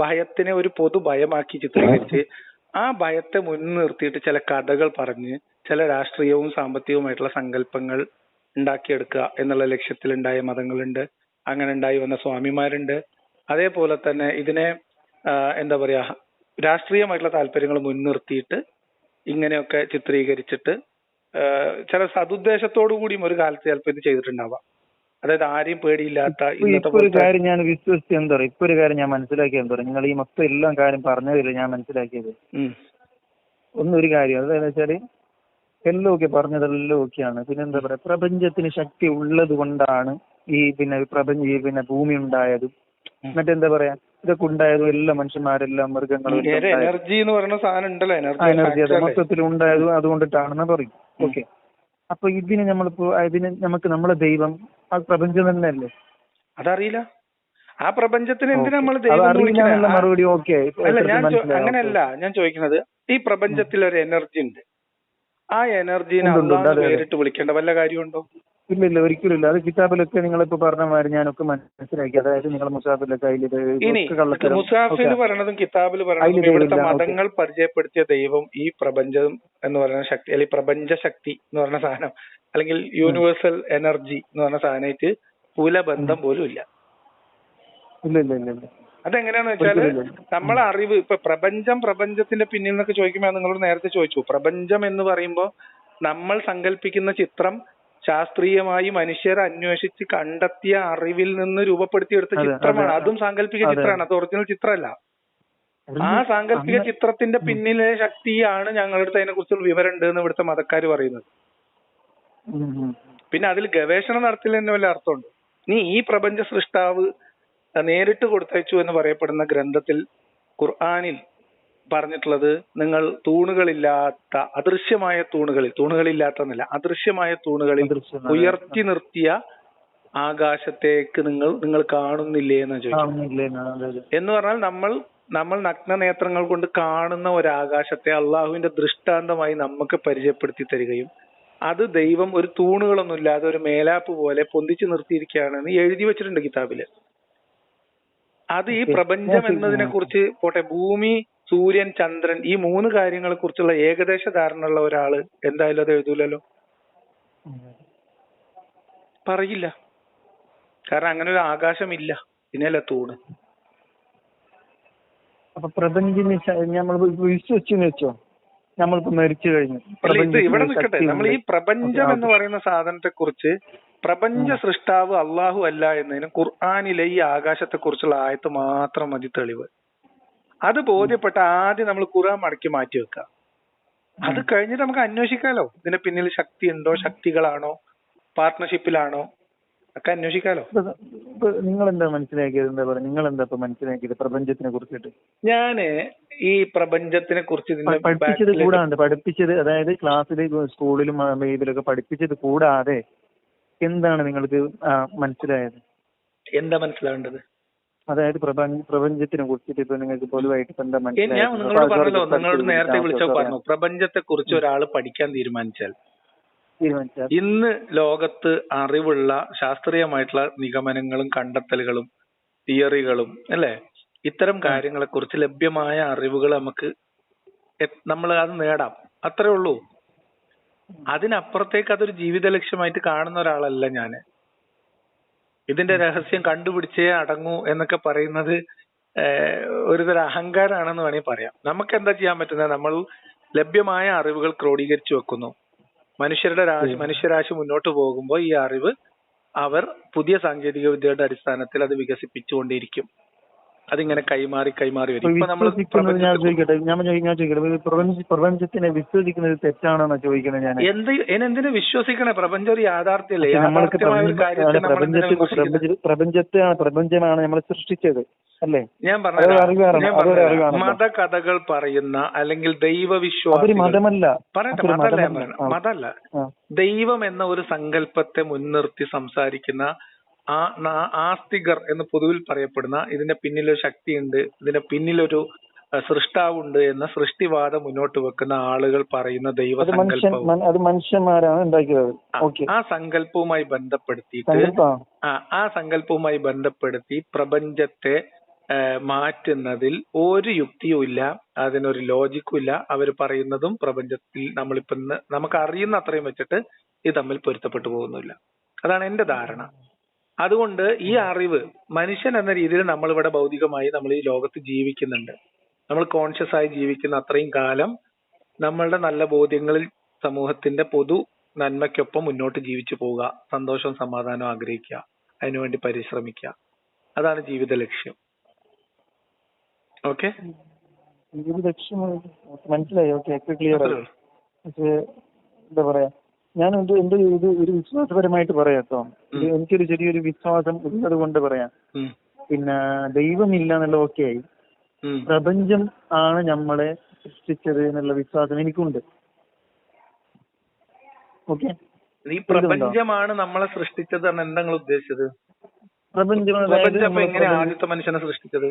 ഭയത്തിനെ ഒരു പൊതു ഭയമാക്കി ചിത്രീകരിച്ച് ആ ഭയത്തെ മുൻനിർത്തിയിട്ട് ചില കഥകൾ പറഞ്ഞ് ചില രാഷ്ട്രീയവും സാമ്പത്തികവുമായിട്ടുള്ള സങ്കല്പങ്ങൾ ഉണ്ടാക്കിയെടുക്കുക എന്നുള്ള ലക്ഷ്യത്തിലുണ്ടായ മതങ്ങളുണ്ട്, അങ്ങനെ ഉണ്ടായി വന്ന സ്വാമിമാരുണ്ട്. അതേപോലെ തന്നെ ഇതിനെ എന്താ പറയാ, രാഷ്ട്രീയമായിട്ടുള്ള താല്പര്യങ്ങൾ മുൻനിർത്തിയിട്ട് ഇങ്ങനെയൊക്കെ ചിത്രീകരിച്ചിട്ട് ചില സതുദ്ദേശത്തോടു കൂടിയും ഒരു കാലത്ത് ചിലപ്പോൾ ഇത് ചെയ്തിട്ടുണ്ടാവാം. അതായത് ആരെയും പേടിയില്ലാത്ത ഒരു കാര്യം ഞാൻ വിശ്വസിച്ച് എന്താ പറയുക, ഇപ്പൊ ഒരു കാര്യം ഞാൻ മനസ്സിലാക്കിയത് എന്താ പറയുക, നിങ്ങൾ ഈ മൊത്തം എല്ലാം കാര്യം പറഞ്ഞതില്ല ഞാൻ മനസ്സിലാക്കിയത് ഒരു കാര്യം, അതായത് വെച്ചാല് എല്ലാം ഓക്കെ, പറഞ്ഞതെല്ലാം ഓക്കെയാണ്. പിന്നെ എന്താ പറയാ, പ്രപഞ്ചത്തിന് ശക്തി ഉള്ളത് കൊണ്ടാണ് ഈ പിന്നെ ഭൂമി ഉണ്ടായതും മറ്റെന്താ പറയാ ഇതൊക്കെ ഉണ്ടായതും എല്ലാ മനുഷ്യന്മാരെല്ലാം മൃഗങ്ങളും എനർജി എന്ന് പറയുന്ന സാധനം ഉണ്ടല്ലോ, എനർജി അത് മൊത്തത്തിൽ ഉണ്ടായതും അതുകൊണ്ടിട്ടാണെന്ന് പറയും. ഓക്കെ, അപ്പൊ ഇതിന് നമ്മളിപ്പോ നമുക്ക് നമ്മളെ ദൈവം ആ പ്രപഞ്ചം തന്നെയല്ലേ? അതറിയില്ല. ആ പ്രപഞ്ചത്തിന് എന്തിനാ നമ്മൾ ദൈവം? മറുപടി ഓക്കെ. അങ്ങനെയല്ല ഞാൻ ചോദിക്കുന്നത്. ഈ പ്രപഞ്ചത്തിൽ ഒരു എനർജി ഉണ്ട്, ആ എനർജീനെ നേരിട്ട് വിളിക്കേണ്ട വല്ല കാര്യമുണ്ടോ? ഇല്ല, ഒരിക്കലും ഇല്ല. അത് കിതാബിലൊക്കെ നിങ്ങളിപ്പോ പറഞ്ഞ മാതിരി ഞാനൊക്കെ മനസ്സിലാക്കി. അതായത് നിങ്ങൾ മുസാഫിലൊക്കെ മുസാഫിൽ പറയണതും കിതാബിൽ പറയണതും ഇവിടുത്തെ മതങ്ങൾ പരിചയപ്പെടുത്തിയ ദൈവം ഈ പ്രപഞ്ചം എന്ന് പറയുന്ന ശക്തി, അല്ലെങ്കിൽ പ്രപഞ്ച ശക്തി എന്ന് പറയുന്ന സാധനം, അല്ലെങ്കിൽ യൂണിവേഴ്സൽ എനർജി എന്ന് പറഞ്ഞ സാധനമായിട്ട് പുലബന്ധം പോലും ഇല്ല. അതെങ്ങനെയാന്ന് വെച്ചാല് നമ്മളെ അറിവ് ഇപ്പൊ പ്രപഞ്ചത്തിന്റെ പിന്നിൽ നിന്നൊക്കെ ചോദിക്കുമ്പോൾ നിങ്ങളോട് നേരത്തെ ചോദിച്ചു, പ്രപഞ്ചം എന്ന് പറയുമ്പോൾ നമ്മൾ സങ്കല്പിക്കുന്ന ചിത്രം ശാസ്ത്രീയമായി മനുഷ്യർ അന്വേഷിച്ച് കണ്ടെത്തിയ അറിവിൽ നിന്ന് രൂപപ്പെടുത്തിയെടുത്ത ചിത്രമാണ്. അതും സാങ്കല്പിക ചിത്രമാണ്, അത് ഒറിജിനൽ ചിത്രമല്ല. ആ സാങ്കല്പിക ചിത്രത്തിന്റെ പിന്നിലെ ശക്തിയാണ് ഞങ്ങളുടെ അടുത്ത് അതിനെ കുറിച്ചുള്ള വിവരം ഉണ്ട് എന്ന് ഇവിടുത്തെ മതക്കാര് പറയുന്നത്. പിന്നെ അതിൽ ഗവേഷണം നടത്തില്ല വല്ല അർത്ഥമുണ്ട്? നീ ഈ പ്രപഞ്ച സൃഷ്ടാവ് നേരിട്ട് കൊടുത്തയച്ചു എന്ന് പറയപ്പെടുന്ന ഗ്രന്ഥത്തിൽ ഖുർആനിൽ പറഞ്ഞിട്ടുള്ളത്, നിങ്ങൾ തൂണുകളില്ലാത്ത അദൃശ്യമായ തൂണുകളില്ലാത്തന്നല്ല, അദൃശ്യമായ തൂണുകളിൽ ഉയർത്തി നിർത്തിയ ആകാശത്തേക്ക് നിങ്ങൾ കാണുന്നില്ലേ എന്ന് ചോദിക്കും. എന്ന് പറഞ്ഞാൽ നമ്മൾ നഗ്നനേത്രങ്ങൾ കൊണ്ട് കാണുന്ന ഒരാകാശത്തെ അള്ളാഹുവിന്റെ ദൃഷ്ടാന്തമായി നമുക്ക് പരിചയപ്പെടുത്തി തരികയും അത് ദൈവം ഒരു തൂണുകളൊന്നും ഇല്ലാതെ ഒരു മേലാപ്പ് പോലെ പൊന്തിച്ചു നിർത്തിയിരിക്കുകയാണെന്ന് എഴുതി വെച്ചിട്ടുണ്ട് കിതാബില്. അത് ഈ പ്രപഞ്ചം എന്നതിനെ കുറിച്ച് പോട്ടെ, ഭൂമി, സൂര്യൻ, ചന്ദ്രൻ, ഈ 3 കാര്യങ്ങളെ കുറിച്ചുള്ള ഏകദേശ ധാരണയുള്ള ഒരാള് എന്തായാലും അത് എഴുതൂലല്ലോ, പറയില്ല. കാരണം അങ്ങനെ ഒരു ആകാശമില്ല, പിന്നെയല്ല തൂണ്. അപ്പൊ പ്രപഞ്ചം നമ്മൾ വിശ്വസിച്ചു വെച്ചോ, നമ്മളിപ്പോ മരിച്ചു കഴിഞ്ഞു. ഇവിടെ നിൽക്കട്ടെ, നമ്മൾ ഈ പ്രപഞ്ചം എന്ന് പറയുന്ന സാധനത്തെ കുറിച്ച് പ്രപഞ്ച സൃഷ്ടാവ് അള്ളാഹു അല്ല എന്നതിന് ഖുർആനിലെ ഈ ആകാശത്തെ കുറിച്ചുള്ള ആയത്ത് മാത്രം മതി തെളിവ്. അത് ബോധ്യപ്പെട്ട ആദ്യം നമ്മൾ ഖുർആൻ മടക്കി മാറ്റി വെക്കുക. അത് കഴിഞ്ഞിട്ട് നമുക്ക് അന്വേഷിക്കാലോ, ഇതിന്റെ പിന്നിൽ ശക്തി ഉണ്ടോ, ശക്തികളാണോ, പാർട്ട്ണർഷിപ്പിലാണോ ഒക്കെ അന്വേഷിക്കാലോ. നിങ്ങൾ എന്താ മനസ്സിലാക്കിയത്? നിങ്ങൾ എന്താ മനസ്സിലാക്കിയത് പ്രപഞ്ചത്തിനെ കുറിച്ചിട്ട്? ഞാന് ഈ പ്രപഞ്ചത്തിനെ കുറിച്ച് പഠിപ്പിച്ചത് അതായത് ക്ലാസ്സിലും സ്കൂളിലും ഇതിലൊക്കെ പഠിപ്പിച്ചത് കൂടാതെ എന്താണ് നിങ്ങൾക്ക് മനസ്സിലായത്? എന്താ മനസ്സിലാവേണ്ടത്? അതായത് പ്രപഞ്ചത്തിനെ കുറിച്ചിട്ട് ഇപ്പൊ നിങ്ങൾക്ക് പൊതുവായിട്ട് എന്താ ഞാൻ മനസ്സിലായത്? നിങ്ങളോട് പറഞ്ഞല്ലോ, നിങ്ങളോട് നേരത്തെ വിളിച്ചോ പറഞ്ഞു, പ്രപഞ്ചത്തെ കുറിച്ച് ഒരാൾ പഠിക്കാൻ തീരുമാനിച്ചാൽ ഇന്ന് ലോകത്ത് അറിവുള്ള ശാസ്ത്രീയമായിട്ടുള്ള നിഗമനങ്ങളും കണ്ടെത്തലുകളും തിയറികളും അല്ലെ, ഇത്തരം കാര്യങ്ങളെ കുറിച്ച് ലഭ്യമായ അറിവുകൾ നമുക്ക് നമ്മൾ അത് നേടാം, അത്രേ ഉള്ളൂ. അതിനപ്പുറത്തേക്ക് അതൊരു ജീവിത ലക്ഷ്യമായിട്ട് കാണുന്ന ഒരാളല്ല ഞാന്. ഇതിന്റെ രഹസ്യം കണ്ടുപിടിച്ചേ അടങ്ങൂ എന്നൊക്കെ പറയുന്നത് ഒരുതരം അഹങ്കാരാണെന്ന് വേണമെങ്കിൽ പറയാം. നമുക്ക് എന്താ ചെയ്യാൻ പറ്റുന്നത്? നമ്മൾ ലഭ്യമായ അറിവുകൾ ക്രോഡീകരിച്ചു വെക്കുന്നു. മനുഷ്യരാശി മുന്നോട്ട് പോകുമ്പോൾ ഈ അറിവ് അവർ പുതിയ സാങ്കേതിക വിദ്യയുടെ അടിസ്ഥാനത്തിൽ അത് വികസിപ്പിച്ചുകൊണ്ടിരിക്കും. അതിങ്ങനെ കൈമാറി വരും. ഇപ്പൊ നമ്മൾ പ്രപഞ്ചത്തിനെ വിശ്വസിക്കുന്നത് തെറ്റാണെന്നാ ചോദിക്കുന്നത് ഞാൻ. എന്തിനു വിശ്വസിക്കണേ? പ്രപഞ്ചം ഒരു യാഥാർത്ഥ്യല്ലേ? യാഥാർത്ഥ്യമായ ഒരു കാര്യത്തെ പ്രപഞ്ചമാണ് നമ്മളെ സൃഷ്ടിച്ചത് അല്ലേ? ഞാൻ പറഞ്ഞ മതകഥകൾ പറയുന്ന അല്ലെങ്കിൽ ദൈവവിശ്വാസം മതമല്ല, ദൈവം എന്ന ഒരു സങ്കല്പത്തെ മുൻനിർത്തി സംസാരിക്കുന്ന ആസ്തികർ എന്ന് പൊതുവിൽ പറയപ്പെടുന്ന, ഇതിന്റെ പിന്നിലൊരു ശക്തിയുണ്ട്, ഇതിന്റെ പിന്നിലൊരു സൃഷ്ടാവുണ്ട് എന്ന സൃഷ്ടിവാദം മുന്നോട്ട് വെക്കുന്ന ആളുകൾ പറയുന്ന ദൈവസങ്കല്പവും അത് മനുഷ്യന്മാരാണ് ഉണ്ടാക്കിയത്. ആ സങ്കല്പവുമായി ബന്ധപ്പെടുത്തി പ്രപഞ്ചത്തെ മാറ്റുന്നതിൽ ഒരു യുക്തിയും ഇല്ല, അതിനൊരു ലോജിക്കും ഇല്ല. അവർ പറയുന്നതും പ്രപഞ്ചത്തിൽ നമ്മളിപ്പോ നമുക്ക് അറിയുന്ന അത്രയും വെച്ചിട്ട് ഇത് തമ്മിൽ പൊരുത്തപ്പെട്ടു പോകുന്നില്ല. അതാണ് എന്റെ ധാരണ. അതുകൊണ്ട് ഈ അറിവ് മനുഷ്യൻ എന്ന രീതിയിൽ നമ്മളിവിടെ ഭൗതികമായി നമ്മൾ ഈ ലോകത്ത് ജീവിക്കുന്നുണ്ട്. നമ്മൾ കോൺഷ്യസ് ആയി ജീവിക്കുന്ന അത്രയും കാലം നമ്മളുടെ നല്ല ബോധ്യങ്ങളിൽ സമൂഹത്തിന്റെ പൊതു നന്മയ്ക്കൊപ്പം മുന്നോട്ട് ജീവിച്ചു പോവുക, സന്തോഷവും സമാധാനവും ആഗ്രഹിക്കുക, അതിനുവേണ്ടി പരിശ്രമിക്കുക. അതാണ് ജീവിത ലക്ഷ്യം. ഓക്കെ, ജീവിത ലക്ഷ്യം മനസ്സിലായി. ഓക്കെ, ക്ലിയർ ആയി. പക്ഷേ എന്താ പറയാ, ഞാൻ എന്റെ ഇത് ഒരു വിശ്വാസപരമായിട്ട് പറയാട്ടോ. എനിക്കൊരു ചെറിയൊരു വിശ്വാസം ഉള്ളത് കൊണ്ട് പറയാം. പിന്നെ ദൈവമില്ല എന്നുള്ള ഓക്കെ ആയി. പ്രപഞ്ചം ആണ് നമ്മളെ സൃഷ്ടിച്ചത് എന്നുള്ള വിശ്വാസം എനിക്കുണ്ട്. ഓക്കെ, ഈ പ്രപഞ്ചമാണ് നമ്മളെ സൃഷ്ടിച്ചത് എന്ന് എന്താ നിങ്ങൾ ഉദ്ദേശിച്ചത്? പ്രപഞ്ചം എങ്ങനെ ആദ്യത്തെ മനുഷ്യനെ സൃഷ്ടിച്ചത്?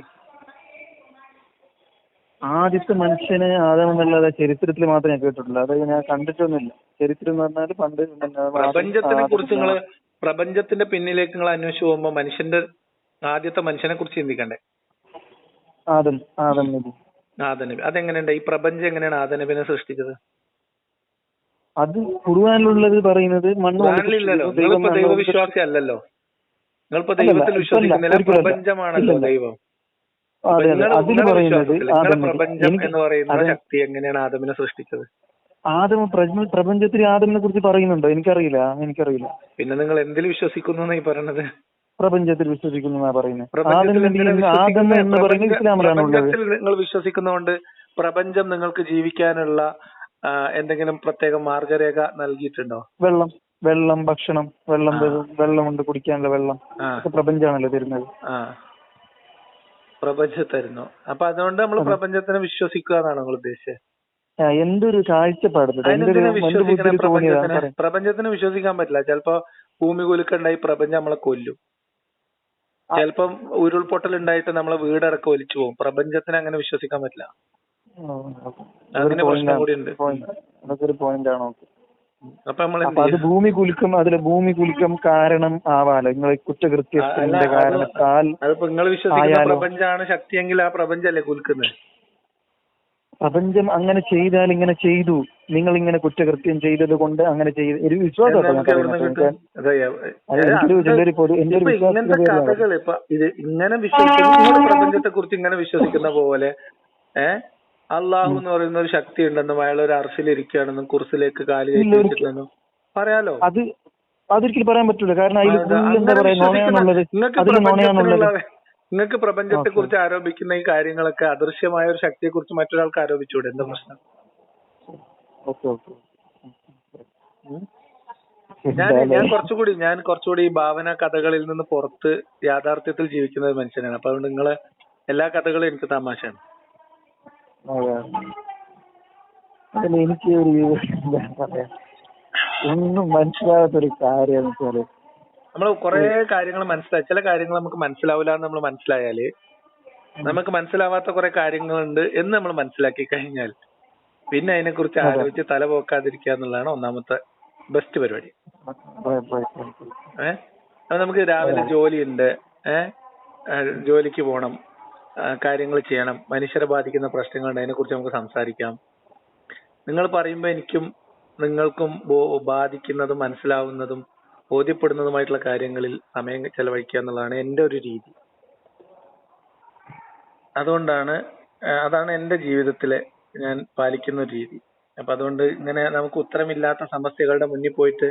ആദ്യത്തെ മനുഷ്യനെ ആദം എന്നുള്ളത് ചരിത്രത്തിൽ മാത്രമേ ഞാൻ കേട്ടിട്ടുള്ളൂ. അതായത് ഞാൻ കണ്ടിട്ടൊന്നുമില്ല. ചരിത്രം എന്ന് പറഞ്ഞാൽ പണ്ട് പ്രപഞ്ചത്തിനെ കുറിച്ച് നിങ്ങൾ പ്രപഞ്ചത്തിന്റെ പിന്നിലേക്ക് നിങ്ങൾ അന്വേഷിച്ച് പോകുമ്പോ മനുഷ്യന്റെ ആദ്യത്തെ മനുഷ്യനെ കുറിച്ച് ചിന്തിക്കണ്ടേ? ആദം നബി. അതെങ്ങനെയുണ്ട്? ഈ പ്രപഞ്ചം എങ്ങനെയാണ് ആദം നബിനെ സൃഷ്ടിച്ചത്? അത് ഖുർആനിലുള്ളത് പറയുന്നത് ഖുർആനിലില്ലല്ലോ. നിങ്ങളിപ്പോ ദൈവവിശ്വാസി അല്ലല്ലോ. നിങ്ങളിപ്പോ ദൈവത്തിൽ വിശ്വസിക്കുന്നില്ല, പ്രപഞ്ചമാണല്ലോ ദൈവം. അതിൽ പറയുന്നത് പ്രപഞ്ചം എന്ന് പറയുന്ന ശക്തി എങ്ങനെയാണ് ആദമിനെ സൃഷ്ടിച്ചത്? പ്രപഞ്ചത്തിൽ ആദമിനെ കുറിച്ച് പറയുന്നുണ്ടോ? എനിക്കറിയില്ല. പിന്നെ നിങ്ങൾ എന്തിൽ വിശ്വസിക്കുന്നു ഈ പറയണത്? പ്രപഞ്ചത്തിൽ വിശ്വസിക്കുന്നു പറയുന്നത്. നിങ്ങൾ വിശ്വസിക്കുന്നതുകൊണ്ട് പ്രപഞ്ചം നിങ്ങൾക്ക് ജീവിക്കാനുള്ള എന്തെങ്കിലും പ്രത്യേക മാർഗരേഖ നൽകിയിട്ടുണ്ടോ? വെള്ളം, ഭക്ഷണം, വെള്ളമുണ്ട്, കുടിക്കാനുള്ള വെള്ളം പ്രപഞ്ചമാണല്ലോ തരുന്നത്. പ്രപഞ്ചത്തായിരുന്നു. അപ്പൊ അതുകൊണ്ട് നമ്മൾ പ്രപഞ്ചത്തിനെ വിശ്വസിക്കുക എന്നാണ് നിങ്ങൾ ഉദ്ദേശിച്ചത്? എന്തൊരു കാഴ്ചപ്പാട്. പ്രപഞ്ചത്തിനെ വിശ്വസിക്കാൻ പറ്റില്ല. ചിലപ്പോ ഭൂമി കുലുക്കുണ്ടായി പ്രപഞ്ചം നമ്മളെ കൊല്ലും. ചിലപ്പം ഉരുൾപൊട്ടൽ ഉണ്ടായിട്ട് നമ്മളെ വീടടക്കം ഒലിച്ചു പോകും. പ്രപഞ്ചത്തിനെ അങ്ങനെ വിശ്വസിക്കാൻ പറ്റില്ല. അങ്ങനെ പ്രശ്നം കൂടി ഉണ്ട്. അപ്പൊ അത് ഭൂമി കുലുക്കം കാരണം ആവാലോ. നിങ്ങളെ കുറ്റകൃത്യത്തിന്റെ കാരണത്താൽ അതിപ്പോ നിങ്ങൾ വിശ്വസിക്കുന്ന പ്രപഞ്ചമാണ് ശക്തിയെങ്കിൽ ആ പ്രപഞ്ചല്ലേ കുലുക്കുന്നത്? പ്രപഞ്ചം അങ്ങനെ ചെയ്താൽ ഇങ്ങനെ ചെയ്തു, നിങ്ങൾ ഇങ്ങനെ കുറ്റകൃത്യം ചെയ്തത് കൊണ്ട് അങ്ങനെ ചെയ്ത് ഒരു വിശ്വാസം. ഇങ്ങനെ വിശ്വസിക്കുന്ന പ്രപഞ്ചത്തെ കുറിച്ച് ഇങ്ങനെ വിശ്വസിക്കുന്ന പോലെ അള്ളാഹു എന്ന് പറയുന്ന ഒരു ശക്തി ഉണ്ടെന്നും അയാൾ ഒരു അർശിലിരിക്കുകയാണെന്നും കുർസിലേക്ക് കാല് കയറ്റിയിട്ടുണ്ടെന്നും പറയാലോ. അതൊരിക്കലും പറയാൻ പറ്റില്ല. കാരണം നിങ്ങൾക്ക് പ്രപഞ്ചത്തെ കുറിച്ച് ആരോപിക്കുന്ന ഈ കാര്യങ്ങളൊക്കെ അദൃശ്യമായ ഒരു ശക്തിയെ കുറിച്ച് മറ്റൊരാൾക്ക് ആരോപിച്ചൂടെ? എന്താ പ്രശ്നം? ഞാൻ കുറച്ചുകൂടി ഈ ഭാവന കഥകളിൽ നിന്ന് പുറത്ത് യാഥാർത്ഥ്യത്തിൽ ജീവിക്കുന്ന ഒരു മനുഷ്യനാണ്. അപ്പൊ അതുകൊണ്ട് നിങ്ങളെ എല്ലാ കഥകളും എനിക്ക് തമാശയാണ്. എനിക്ക് ഒരു എന്താ പറയാ, ഒന്നും മനസ്സിലാകാത്തൊരു കാര്യം വെച്ചാല് നമ്മൾ കുറെ കാര്യങ്ങൾ മനസ്സിലായി, ചില കാര്യങ്ങൾ നമുക്ക് മനസ്സിലാവില്ല എന്ന് നമ്മൾ മനസ്സിലായാല്, നമുക്ക് മനസ്സിലാവാത്ത കുറെ കാര്യങ്ങളുണ്ട് എന്ന് നമ്മൾ മനസ്സിലാക്കി കഴിഞ്ഞാൽ പിന്നെ അതിനെ കുറിച്ച് ആലോചിച്ച് തല പോക്കാതിരിക്കുക എന്നുള്ളതാണ് ഒന്നാമത്തെ ബെസ്റ്റ് പരിപാടി. അത് നമുക്ക് രാവിലെ ജോലിയുണ്ട്, ജോലിക്ക് പോകണം, കാര്യങ്ങൾ ചെയ്യണം, മനുഷ്യരെ ബാധിക്കുന്ന പ്രശ്നങ്ങളുണ്ട്, അതിനെ കുറിച്ച് നമുക്ക് സംസാരിക്കാം. നിങ്ങൾ പറയുമ്പോൾ എനിക്കും നിങ്ങൾക്കും ബാധിക്കുന്നതും മനസ്സിലാവുന്നതും ബോധ്യപ്പെടുന്നതുമായിട്ടുള്ള കാര്യങ്ങളിൽ സമയം ചെലവഴിക്കുക എന്നുള്ളതാണ് എന്റെ ഒരു രീതി. അതാണ് എന്റെ ജീവിതത്തിലെ ഞാൻ പാലിക്കുന്ന ഒരു രീതി. അപ്പൊ അതുകൊണ്ട് ഇങ്ങനെ നമുക്ക് ഉത്തരമില്ലാത്ത സമസ്യകളുടെ മുന്നിൽ പോയിട്ട്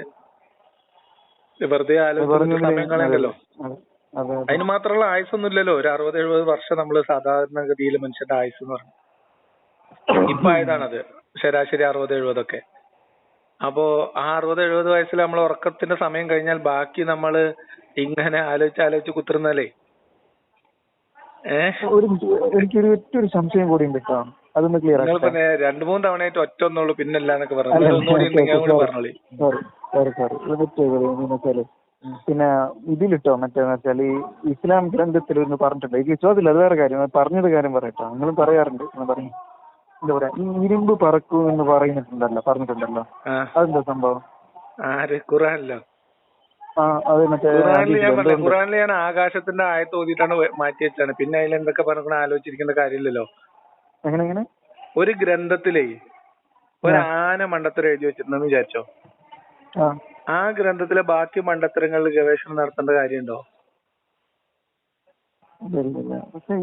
വെറുതെ ആലോചിച്ച് സമയം കളയണ്ടല്ലോ. അതിന് മാത്രമുള്ള ആയുസൊന്നും ഇല്ലല്ലോ. ഒരു 60-70 വർഷം നമ്മള് സാധാരണഗതിയിൽ മനുഷ്യന്റെ ആയുസ് എന്ന് പറഞ്ഞു ഇപ്പൊ ആയതാണത്, ശരാശരി 60-70 അപ്പോ ആ 60-70 വയസ്സിൽ നമ്മൾ ഉറക്കത്തിന്റെ സമയം കഴിഞ്ഞാൽ ബാക്കി നമ്മള് ഇങ്ങനെ ആലോചിച്ച് കുത്തിരുന്നാലേ. എനിക്കൊരു ഒറ്റൊരു സംശയം കൂടി ഉണ്ട് കേട്ടോ, അതൊന്ന് ക്ലിയർ ആക്കാം. 2-3 തവണയായിട്ട് ഒറ്റൊന്നുള്ളൂ പിന്നല്ലാന്നൊക്കെ പറഞ്ഞോളി. സോറി. പിന്നെ ഇതിലിട്ടോ മറ്റേന്ന് വെച്ചാല് ഇസ്ലാം ഗ്രന്ഥത്തിൽ ഒന്ന് പറഞ്ഞിട്ടുണ്ട്, എനിക്ക് ചോദ്യമില്ല, അത് വേറെ കാര്യം, പറഞ്ഞത് കാര്യം പറയട്ടോ. നിങ്ങളും പറയാറുണ്ട്, പറഞ്ഞു എന്താ പറയാ, ഈ ഇരുമ്പ് പറക്കും എന്ന് പറഞ്ഞിട്ടുണ്ടല്ലോ, അതെന്താ സംഭവം? ഖുറാനിലോ? അത് മറ്റേ ഖുറാനിൽ ഞാൻ ആകാശത്തിന്റെ ആയത്ത് ഓതിയിട്ടാണ് മാറ്റി വെച്ചാണ്. പിന്നെ അതിൽ എന്തൊക്കെ പറഞ്ഞ ആലോചിച്ചിരിക്കേണ്ട കാര്യമില്ലല്ലോ. എങ്ങനെ ഒരു ഗ്രന്ഥത്തിലേ ഒരു ആന മണ്ടത്തരം എഴുതി വെച്ചിട്ടുണ്ടെന്ന് വിചാരിച്ചോ, ആ ഗ്രന്ഥത്തിലെ ബാക്കി മണ്ടത്തരങ്ങളിൽ ഗവേഷണം നടത്തേണ്ട കാര്യമുണ്ടോ? പക്ഷെ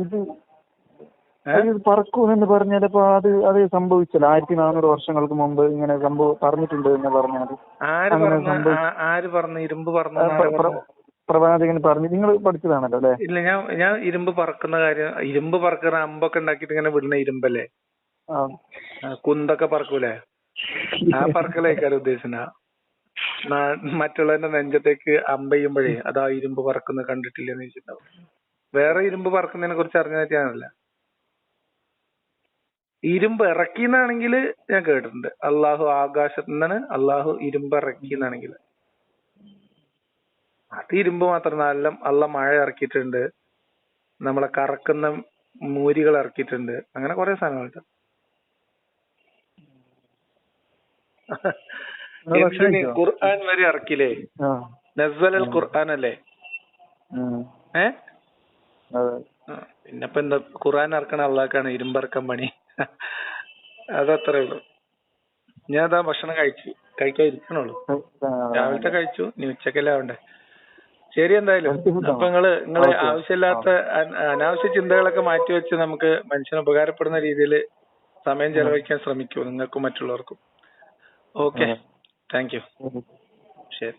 ഇത് പറക്കൂന്ന് പറഞ്ഞാലിപ്പോ അത് സംഭവിച്ചല്ലോ 1400 വർഷങ്ങൾക്ക് മുമ്പ് ഇങ്ങനെ സംഭവം പറഞ്ഞിട്ടുണ്ട് എന്ന് പറഞ്ഞാൽ ആര് പറഞ്ഞു? ഇരുമ്പ് പറഞ്ഞു, പ്രവാചകൻ പറഞ്ഞു. നിങ്ങൾ പഠിച്ചതാണല്ലോ അല്ലെ? ഇല്ല, ഞാൻ ഇരുമ്പ് പറക്കുന്ന കാര്യം, ഇരുമ്പ് പറക്കുന്ന അമ്പൊക്കെ ഉണ്ടാക്കിട്ട് ഇങ്ങനെ വിടുന്ന ഇരുമ്പല്ലേ, കുന്തൊക്കെ പറക്കൂലേ, ആ പറക്കലേക്കാരും ഉദ്ദേശിച്ച. മറ്റുള്ളവന്റെ നെഞ്ചത്തേക്ക് അമ്പെയ്യുമ്പോഴേ അതാ ഇരുമ്പ് പറക്കുന്ന കണ്ടിട്ടില്ലെന്ന് ചോദിച്ചിട്ടുണ്ടാവും. വേറെ ഇരുമ്പ് പറക്കുന്നതിനെ കുറിച്ച് അറിഞ്ഞാൽ ഇരുമ്പ് ഇറക്കിന്നാണെങ്കിൽ ഞാൻ കേട്ടിട്ടുണ്ട്. അള്ളാഹു ആകാശത്ത് നിന്നാണ് അള്ളാഹു ഇരുമ്പ് ഇറക്കിന്നാണെങ്കിൽ അത് ഇരുമ്പ് മാത്രമല്ല, അള്ള മഴ ഇറക്കിയിട്ടുണ്ട്, നമ്മളെ കറക്കുന്ന മൂരികൾ ഇറക്കിയിട്ടുണ്ട്, അങ്ങനെ കുറെ സാധനങ്ങളുണ്ട്. ഖുർആൻ വരെ ഇറക്കില്ലേ, നസ്സലൽ ഖുർആൻ അല്ലേ? പിന്നെപ്പോ എന്താ, ഖുർആൻ ഇറക്കണ അള്ളാഹ്ക്കാണ്, ഇരുമ്പിറക്കാൻ പണി. അതത്രേ ഉള്ളൂ. ഞാൻ അതാ ഭക്ഷണം കഴിക്കാൻ ഇരിക്കണുള്ളൂ. രാവിലത്തെ കഴിച്ചു, ഇനി ഉച്ചക്കല്ലേ ആവണ്ടേ. ശരി, എന്തായാലും അപ്പൊ നിങ്ങള് ആവശ്യമില്ലാത്ത അനാവശ്യ ചിന്തകളൊക്കെ മാറ്റിവെച്ച് നമുക്ക് മനുഷ്യന് ഉപകാരപ്പെടുന്ന രീതിയിൽ സമയം ചെലവഴിക്കാൻ ശ്രമിക്കൂ, നിങ്ങൾക്കും മറ്റുള്ളവർക്കും. Okay, thank you. ശരി.